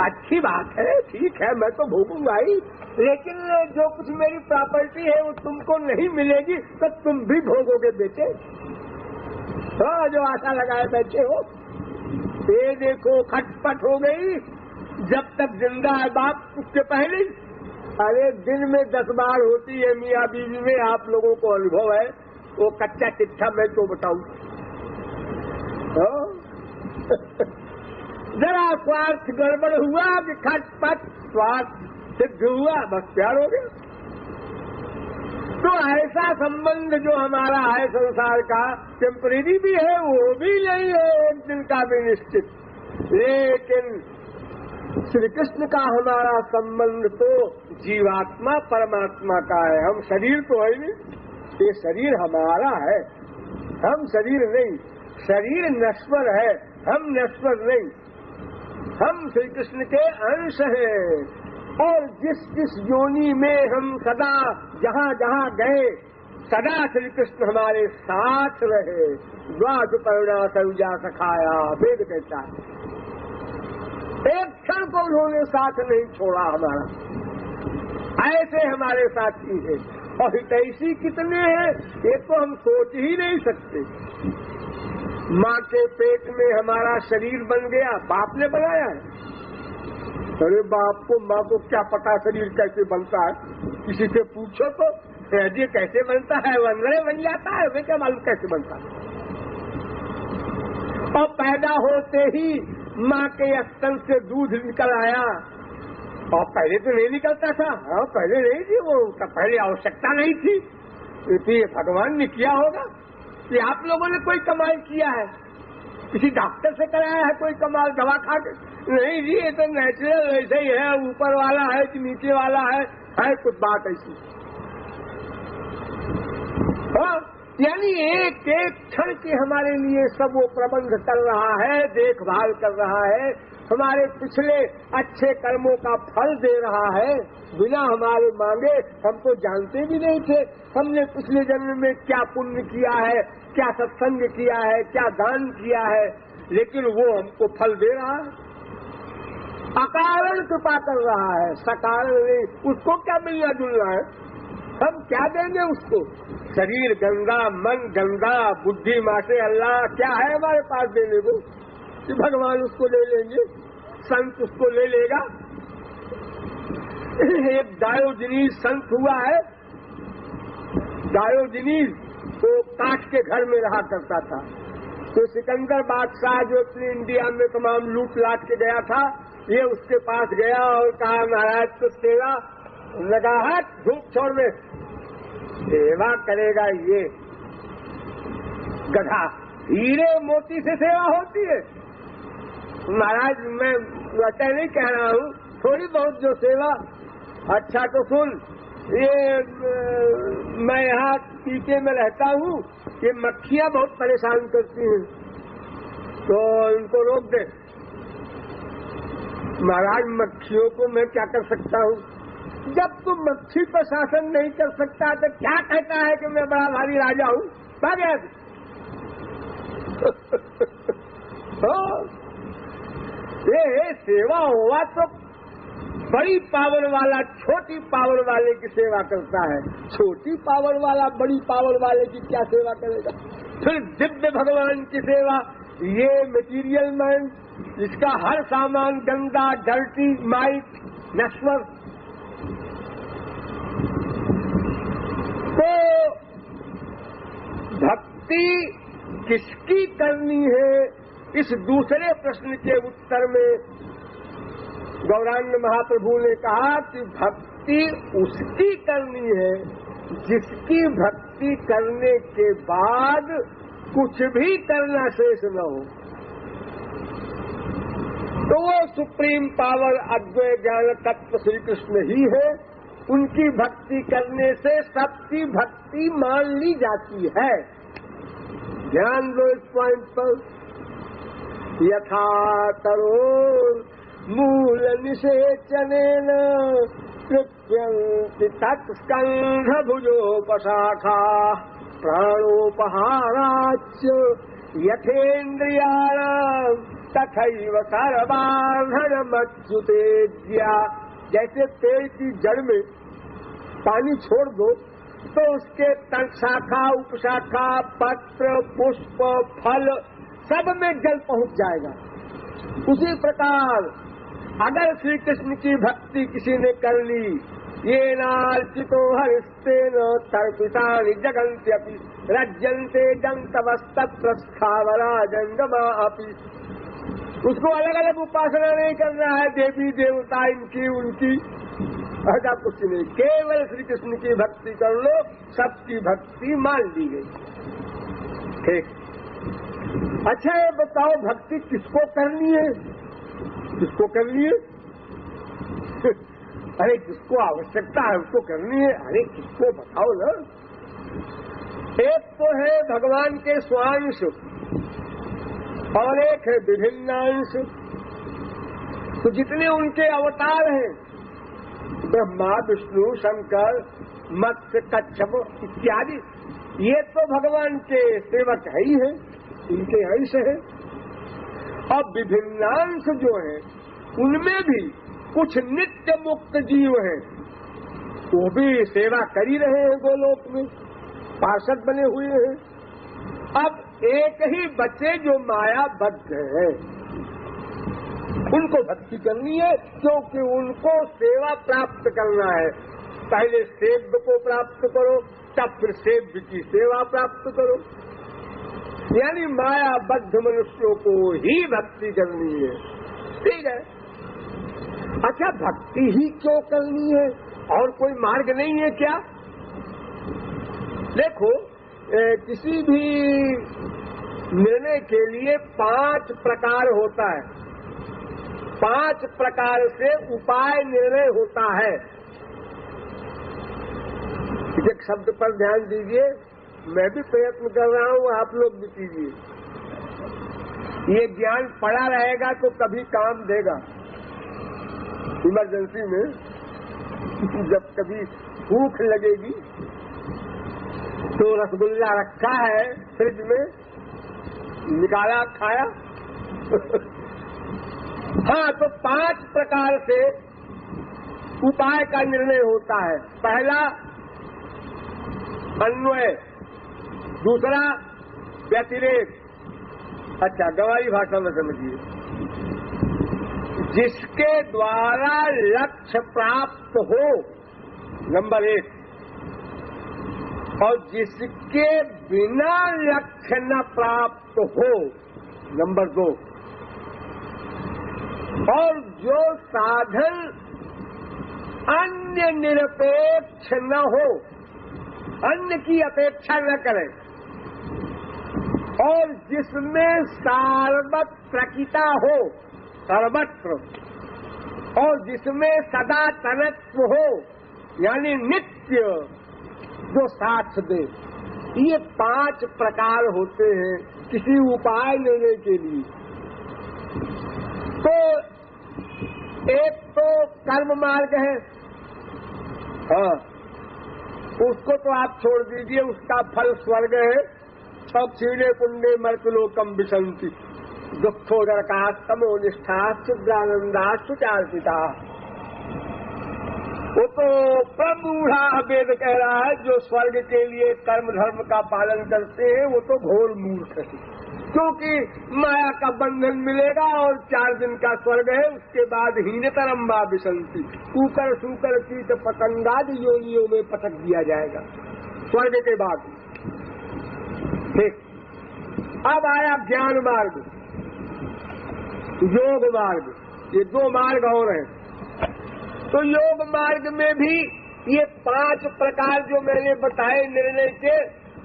अच्छी बात है, ठीक है, मैं तो भोगूंगा ही, लेकिन जो कुछ मेरी प्रॉपर्टी है वो तुमको नहीं मिलेगी तो तुम भी भोगोगे बेटे। हाँ, जो आशा लगाए बैठे हो। ये देखो खटपट हो गई। जब तक जिंदा है बाप उसके पहले, अरे दिन में 10 बार होती है मियाँ बीवी में, आप लोगों को अनुभव है। वो कच्चा चिट्ठा मैं क्यों बताऊं? जरा स्वार्थ गड़बड़ हुआ कि खटपट स्वार्थ सिद्ध हुआ, बस प्यार हो गया। तो ऐसा संबंध जो हमारा है संसार का, टेम्परेरी भी है, वो भी नहीं है एक दिन का भी निश्चित। लेकिन श्री कृष्ण का हमारा संबंध तो जीवात्मा परमात्मा का है। हम शरीर तो है नहीं, ये शरीर हमारा है, हम शरीर नहीं। शरीर नश्वर है, हम नश्वर नहीं। हम श्री कृष्ण के अंश हैं और जिस जिस योनि में हम सदा जहाँ जहाँ गए सदा श्री कृष्ण हमारे साथ रहे। द्वादपर्णा सरुजा सखाया, वेद कहता है। एक क्षण को उन्होंने साथ नहीं छोड़ा हमारा, ऐसे हमारे साथी है। और हितैषी कितने हैं ये तो हम सोच ही नहीं सकते। माँ के पेट में हमारा शरीर बन गया, बाप ने बनाया है। अरे बाप को माँ को क्या पता शरीर कैसे बनता है, किसी से पूछो तो ये कैसे बनता है, वो अंदर बन जाता है, वे क्या मालूम कैसे बनता है। और पैदा होते ही माँ के स्तन से दूध निकल आया, और पहले तो नहीं निकलता था। हाँ पहले नहीं थी वो, पहले आवश्यकता नहीं थी। तो ये भगवान ने किया होगा, कि आप लोगों ने कोई कमाल किया है, किसी डॉक्टर से कराया है कोई कमाल दवा खा के? नहीं जी, ये तो नेचुरल वैसे ही है, ऊपर वाला है कि नीचे वाला है कुछ बात ऐसी। हाँ, यानी एक एक क्षण के हमारे लिए सब वो प्रबंध कर रहा है, देखभाल कर रहा है, हमारे पिछले अच्छे कर्मों का फल दे रहा है बिना हमारे मांगे। हम तो जानते भी नहीं थे हमने पिछले जन्म में क्या पुण्य किया है, क्या सत्संग किया है, क्या दान किया है, लेकिन वो हमको फल दे रहा है, अकारण कृपा कर रहा है, सकारण नहीं। उसको क्या मिलना जुलना है, हम क्या देंगे उसको? शरीर गंदा, मन गंदा, बुद्धि मासे अल्लाह, क्या है हमारे पास देने को कि भगवान उसको ले लेंगे, संत उसको ले लेगा। एक डायोजनीस संत हुआ है, डायोजनीस तो काठ के घर में रहा करता था। तो सिकंदर बादशाह जो अपनी इंडिया में तमाम लूट लाट के गया था, ये उसके पास गया और कहा महाराज तो सेवा लगा है, धूप छोड़ में सेवा करेगा ये गधा, हीरे मोती से सेवा होती है। महाराज मैं वैसा नहीं कह रहा हूँ, थोड़ी बहुत जो सेवा। अच्छा तो सुन, ये मैं यहाँ पीछे में रहता हूँ, ये मक्खियाँ बहुत परेशान करती हैं, तो इनको रोक दे। महाराज मक्खियों को मैं क्या कर सकता हूँ? जब तुम मक्खी पर शासन नहीं कर सकता तो क्या कहता है कि मैं बड़ा भारी राजा हूँ? भाग्य ये सेवा हुआ तो बड़ी पावर वाला छोटी पावर वाले की सेवा करता है, छोटी पावर वाला बड़ी पावर वाले की क्या सेवा करेगा? फिर दिव्य भगवान की सेवा, ये मटीरियल मैन जिसका हर सामान गंदा, डर्टी, माइट, नश्वर। तो भक्ति किसकी करनी है, इस दूसरे प्रश्न के उत्तर में गौरांग महाप्रभु ने कहा कि भक्ति उसकी करनी है जिसकी भक्ति करने के बाद कुछ भी करना शेष न हो। तो वो सुप्रीम पावर अद्वैत ज्ञान तत्व श्री कृष्ण ही है, उनकी भक्ति करने से सबकी भक्ति मान ली जाती है। ध्यान दो इस पॉइंट पर। यथा तरो मूल निषेचनेन कृप्यन्ति तत्स्कंध भुजोपशाखा प्राणोपहाराच्च यथेन्द्रियाणां तथैव सर्वार्धनमच्युतेज्या। जैसे पेड़ की जड़ में पानी छोड़ दो तो उसके तन शाखा, उपशाखा, पत्र, पुष्प, फल सब में जल पहुंच जाएगा। उसी प्रकार अगर श्री कृष्ण की भक्ति किसी ने कर ली, ये नार्चितो हरिस्तेन तर्पितानि जगन्त्यपि रज्यन्ते दन्तवस्तत्र स्थावरा जंगमा अपि। उसको अलग अलग उपासना नहीं करना है, देवी देवता इनकी उनकी, ऐसा कुछ नहीं, केवल श्री कृष्ण की भक्ति कर लो, सबकी भक्ति मान ली गई। ठीक। अच्छा ये बताओ भक्ति किसको करनी है? किसको करनी है? अरे जिसको आवश्यकता है उसको करनी है। अरे किसको बताओ ना। एक तो है भगवान के स्वांश और एक है विभिन्नांश। तो जितने उनके अवतार हैं, ब्रह्मा, विष्णु, शंकर, मत्स्य कच्छप इत्यादि, ये तो भगवान के सेवक है ही है, इनके अंश है। और विभिन्नांश जो है उनमें भी कुछ नित्य मुक्त जीव हैं, वो भी सेवा कर ही रहे हैं गोलोक में, पार्षद बने हुए हैं। अब एक ही बच्चे जो माया बद्ध है, उनको भक्ति करनी है, क्योंकि उनको सेवा प्राप्त करना है। पहले सेव्य को प्राप्त करो, तब फिर सेव्य की सेवा प्राप्त करो। यानी माया बद्ध मनुष्यों को ही भक्ति करनी है। ठीक है, अच्छा भक्ति ही क्यों करनी है, और कोई मार्ग नहीं है क्या? देखो, किसी भी निर्णय के लिए 5 प्रकार होता है, 5 प्रकार से उपाय निर्णय होता है। एक शब्द पर ध्यान दीजिए, मैं भी प्रयत्न कर रहा हूँ, आप लोग भी कीजिए। ये ज्ञान पड़ा रहेगा तो कभी काम देगा। इमरजेंसी में जब कभी भूख लगेगी तो रसगुल्ला रखा है फ्रिज में, निकाला खाया। हाँ, तो 5 प्रकार से उपाय का निर्णय होता है। पहला अन्वय, दूसरा व्यतिरेक। अच्छा, गवाही भाषा में समझिए, जिसके द्वारा लक्ष्य प्राप्त हो, नंबर 1, और जिसके बिना लक्ष्य न प्राप्त हो, नंबर 2, और जो साधन अन्य निरपेक्ष न हो, अन्य की अपेक्षा न करे, और जिसमें सार्वत्रिकता हो, सर्वत्र, और जिसमें सदा तनत्व हो, यानी नित्य जो साथ दे। ये 5 प्रकार होते हैं किसी उपाय लेने के लिए। तो एक तो कर्म मार्ग है, हाँ, उसको तो आप छोड़ दीजिए, उसका फल स्वर्ग है। सब क्षीणे पुण्य मर्तलोकम विशंति, दुखोदरकास्तमो निष्ठाश्चिदानंदाश्चार्पिता। वो तो प्रबूढ़ा वेद कह रहा है, जो स्वर्ग के लिए कर्म धर्म का पालन करते हैं वो तो घोर मूर्ख है, क्योंकि माया का बंधन मिलेगा और 4 दिन का स्वर्ग है, उसके बाद हीनतरम वा विशंति, कुकर सूकर कीट पतंगादि योनियों में पटक दिया जाएगा स्वर्ग के बाद। ठीक, अब आया ज्ञान मार्ग, योग मार्ग, ये 2 मार्ग और हैं। तो योग मार्ग में भी ये 5 प्रकार जो मैंने बताए निर्णय के,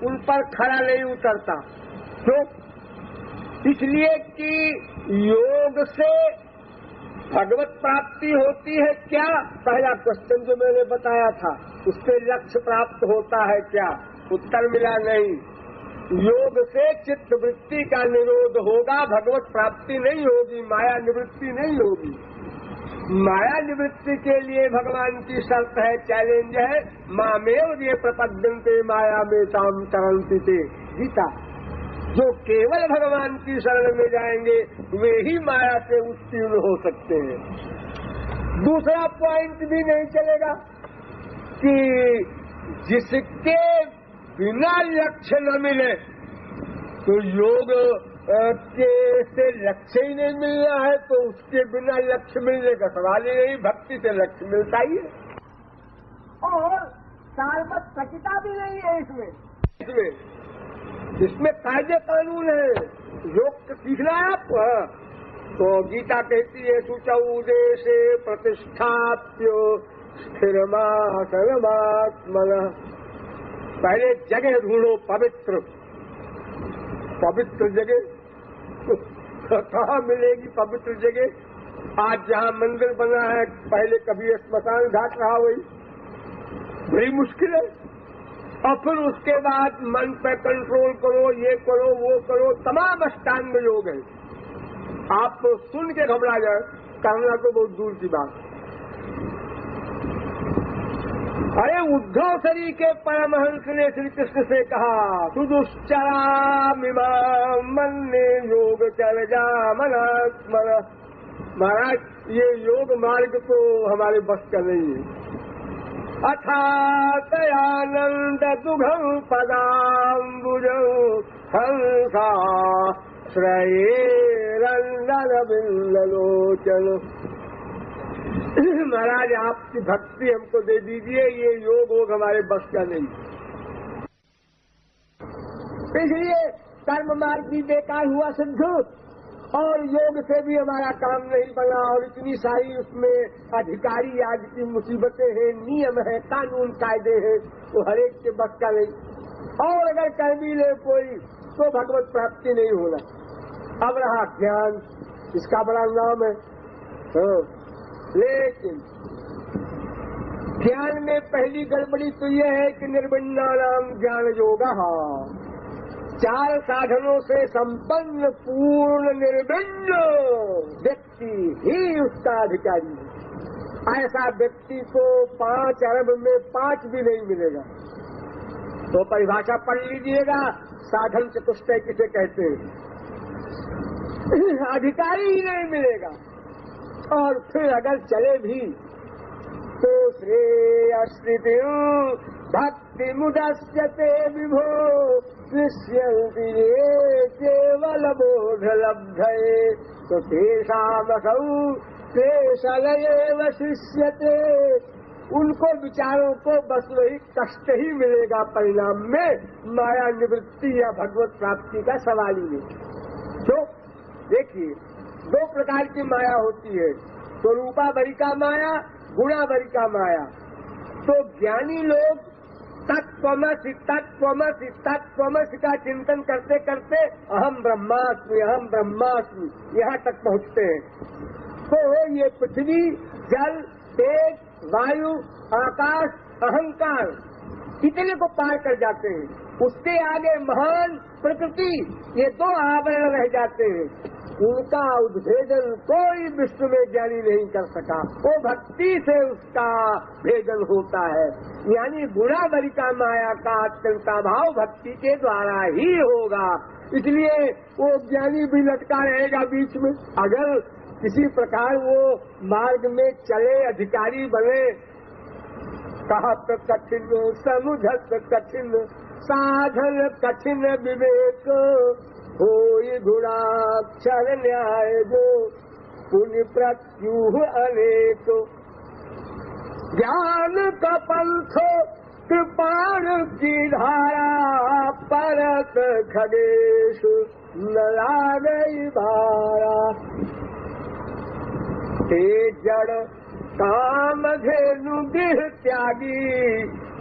उन पर खरा नहीं उतरता। क्यों? इसलिए कि योग से भगवत प्राप्ति होती है क्या? पहला क्वेश्चन जो मैंने बताया था, उससे लक्ष्य प्राप्त होता है क्या? उत्तर मिला नहीं। योग से चित्त वृत्ति का निरोध होगा, भगवत प्राप्ति नहीं होगी, माया निवृत्ति नहीं होगी। माया निवृत्ति के लिए भगवान की शर्त है, चैलेंज है, मामेव ये प्रपद्यन्ते माया में ताम तरन्ति ते, गीता। जो केवल भगवान की शरण में जाएंगे वे ही माया से उत्तीर्ण हो सकते हैं। दूसरा पॉइंट भी नहीं चलेगा कि जिसके बिना लक्ष्य न मिले, तो योग के से लक्ष्य ही नहीं मिलना है, तो उसके बिना लक्ष्य मिलने का सवाल ही नहीं, भक्ति से लक्ष्य मिलता ही है। और सार्वत्रिकता भी नहीं है इसमें कायदे कानून है। योग सीखना है आपको, तो गीता कहती है शुचौदेशे प्रतिष्ठाप्य स्थिरमासनमात्मनः, पहले जगह ढूंढो पवित्र, पवित्र जगह कहाँ मिलेगी पवित्र जगह? आज जहाँ मंदिर बना है, पहले कभी स्मशान घाट रहा, वही बड़ी मुश्किल है। और फिर उसके बाद मन पे कंट्रोल करो, ये करो, वो करो, तमाम अष्टांग योग है। आप तो सुन के घबरा जाए, करना तो बहुत दूर की बात। अरे उद्धव सरी के परमहंस ने श्री कृष्ण से कहा, तु दुश्चरामिमां मन्ये योग चर्या मनात्मन। महाराज, ये योग मार्ग तो हमारे बस का नहीं है। अथातयानंद दुघं पदाम्बुजं हंसा श्रयेरंदनबिल्लोचन। महाराज, आपकी भक्ति हमको दे दीजिए, ये योग हमारे बस का नहीं। इसलिए कर्म मार्ग भी बेकार हुआ सिद्ध, और योग से भी हमारा काम नहीं बना, और इतनी सारी उसमें अधिकारी आज की मुसीबतें हैं, नियम है, कानून कायदे हैं, वो हर एक के बस का नहीं। और अगर कर भी ले कोई तो भगवत प्राप्ति नहीं होना। अब रहा ज्ञान, इसका बड़ा नाम है। लेकिन ज्ञान में पहली गड़बड़ी तो यह है कि निर्विण्णानाम ज्ञान योगा, 4 साधनों से संपन्न पूर्ण निर्विण्ण व्यक्ति ही उसका अधिकारी है। ऐसा व्यक्ति को 5 अरब में 5 भी नहीं मिलेगा। तो परिभाषा पढ़ लीजिएगा, साधन चतुष्टय किसे कहते हैं। अधिकारी ही नहीं मिलेगा, और फिर अगर चले भी तो श्रेयस्मृति भक्ति मुदस्यते विभो शिष्यन्ति ये केवल बोध लब्धये तो तेषामसौ क्लेशलयेव शिष्यते। उनको विचारों को बस वही कष्ट ही मिलेगा, परिणाम में माया निवृत्ति या भगवत प्राप्ति का सवाल ही नहीं। तो देखिए, 2 प्रकार की माया होती है, स्वरूपावरिका माया, गुणावरिका माया। तो ज्ञानी लोग तत्त्वमसि तत्त्वमसि तत्त्वमसि का चिंतन करते करते अहम ब्रह्मास्मि यहाँ तक पहुँचते हैं। तो ये पृथ्वी, जल, तेज, वायु, आकाश, अहंकार, इतने को पार कर जाते हैं। उसके आगे महान प्रकृति, ये 2 आवरण रह जाते हैं। उनका उद्भेदन कोई विश्व में ज्ञानी नहीं कर सका, वो भक्ति से उसका भेदन होता है। यानी गुणावरिका माया का अत्यंता भाव भक्ति के द्वारा ही होगा। इसलिए वो ज्ञानी भी लटका रहेगा बीच में। अगर किसी प्रकार वो मार्ग में चले, अधिकारी बने, कहत कठिन समुझत कठिन साधन कठिन विवेक होई गुणाक्षर न्याय जो पुण्य प्रत्युह अनेक। ज्ञान का पंथ कृपाण की धारा परत खगेश न लागई भारा। ते जड़ काम धेनु देह त्यागी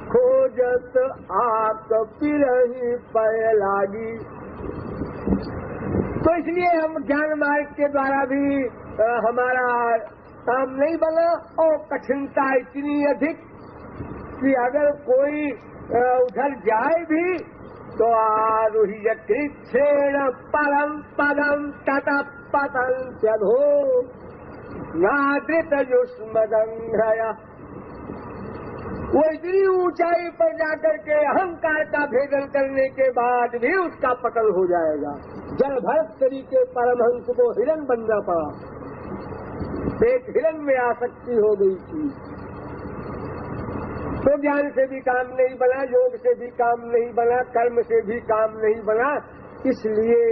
खोजत आक पिरही पय लागी। तो इसलिए हम ज्ञान मार्ग के द्वारा भी हमारा काम नहीं बना, और कठिनता इतनी अधिक कि अगर कोई उधर जाए भी तो आरोही कृच्छेण परम पदम ततः पतंत्यधो नादृत युष्मदंघ्रया। वो इतनी ऊंचाई पर जाकर के अहंकार का भेदन करने के बाद भी उसका पतन हो जाएगा। जल भरत तरीके परमहंस को हिरण बनना पड़ा, एक हिरण में आसक्ति हो गई थी। तो ज्ञान से भी काम नहीं बना, योग से भी काम नहीं बना, कर्म से भी काम नहीं बना। इसलिए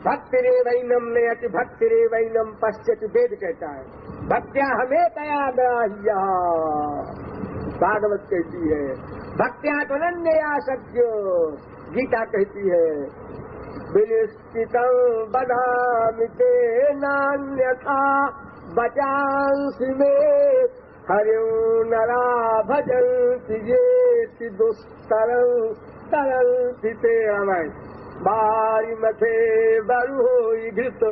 भक्तिरे वैनम नयति भक्तिरे वैनम पश्यति, वेद कहता है। भक्त्या हमें तया ग्राह्या, भागवत कहती है। भक्त्या तो नन्या सत्य, गीता कहती है। विनिश्चितं बधामि ते नान्यथा बचांसि मे हरिं नरा भजन्ति ये दुस्तरं तरन्ति ते। रामायण। बारी मथे बरु होई घृत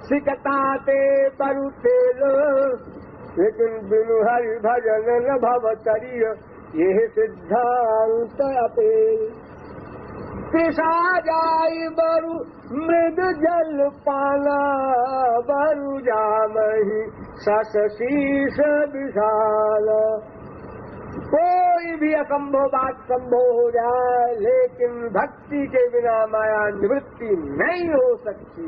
सिकता ते बरु तेल, लेकिन बिनु हरि भजन न भवतरिय ये सिद्धांत अपेल। कृषा जाई बरु मृग जल पाना बरु जामहि शश शीश विशाल। कोई भी असंभव बात संभव हो जाए, लेकिन भक्ति के बिना माया निवृत्ति नहीं हो सकती।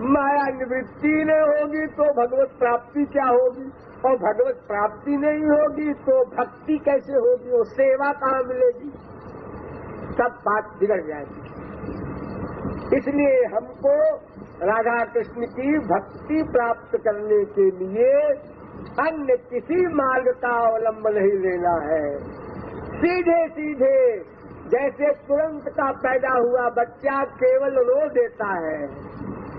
माया निवृत्ति नहीं होगी तो भगवत प्राप्ति क्या होगी, और भगवत प्राप्ति नहीं होगी तो भक्ति कैसे होगी, और सेवा कहाँ मिलेगी, सब बात बिगड़ जाएगी। इसलिए हमको राधा कृष्ण की भक्ति प्राप्त करने के लिए अन्य किसी मार्ग का अवलंबन नहीं लेना है। सीधे सीधे जैसे तुरंत का पैदा हुआ बच्चा केवल रो देता है,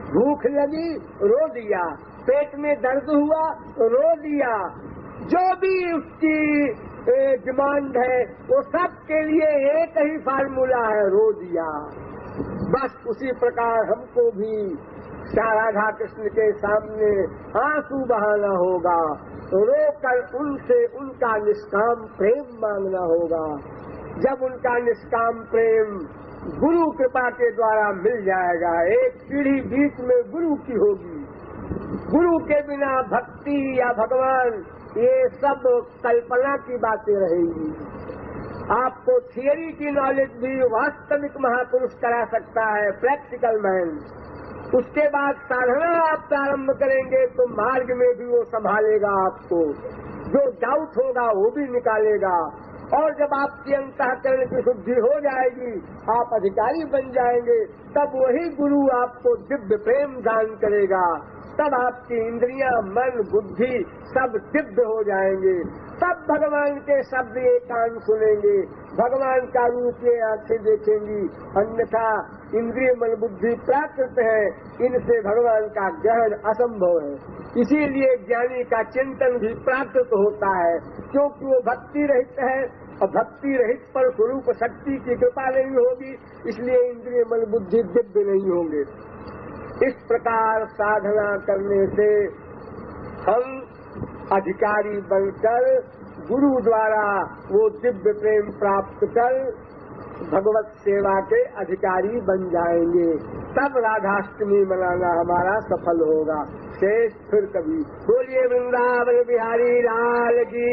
भूख लगी रो दिया, पेट में दर्द हुआ रो दिया, जो भी उसकी डिमांड है वो सब के लिए एक ही फार्मूला है, रो दिया। बस उसी प्रकार हमको भी राधा कृष्ण के सामने आंसू बहाना होगा, रोकर उनसे उनका निष्काम प्रेम मांगना होगा। जब उनका निष्काम प्रेम गुरु कृपा के द्वारा मिल जाएगा, एक पीढ़ी बीच में गुरु की होगी, गुरु के बिना भक्ति या भगवान ये सब कल्पना की बातें रहेंगी। आपको थियरी की नॉलेज भी वास्तविक महापुरुष करा सकता है, प्रैक्टिकल मैन। उसके बाद साधना आप प्रारंभ करेंगे तो मार्ग में भी वो संभालेगा आपको, जो डाउट होगा वो भी निकालेगा, और जब आपकी अंतःकरण की शुद्धि हो जाएगी, आप अधिकारी बन जाएंगे, तब वही गुरु आपको दिव्य प्रेम दान करेगा। तब आपकी इंद्रियां, मन, बुद्धि सब दिव्य हो जाएंगे। तब भगवान के शब्द ये कान सुनेंगे, भगवान का रूप ये आंखें देखेंगी। अन्यथा इंद्रिय, मन, बुद्धि प्राकृत है, इनसे भगवान का ग्रहण असंभव है। इसीलिए ज्ञानी का चिंतन भी प्राकृत होता है, क्योंकि वो भक्ति रहित है, और भक्ति रहित पर स्वरूप शक्ति की कृपा नहीं होगी, इसलिए इंद्रिय, मन, बुद्धि दिव्य नहीं होंगे। इस प्रकार साधना करने से हम अधिकारी बनकर गुरु द्वारा वो दिव्य प्रेम प्राप्त कर भगवत सेवा के अधिकारी बन जाएंगे। तब राधाष्टमी मनाना हमारा सफल होगा। शेष फिर कभी। बोलिए वृंदावन बिहारी लाल की।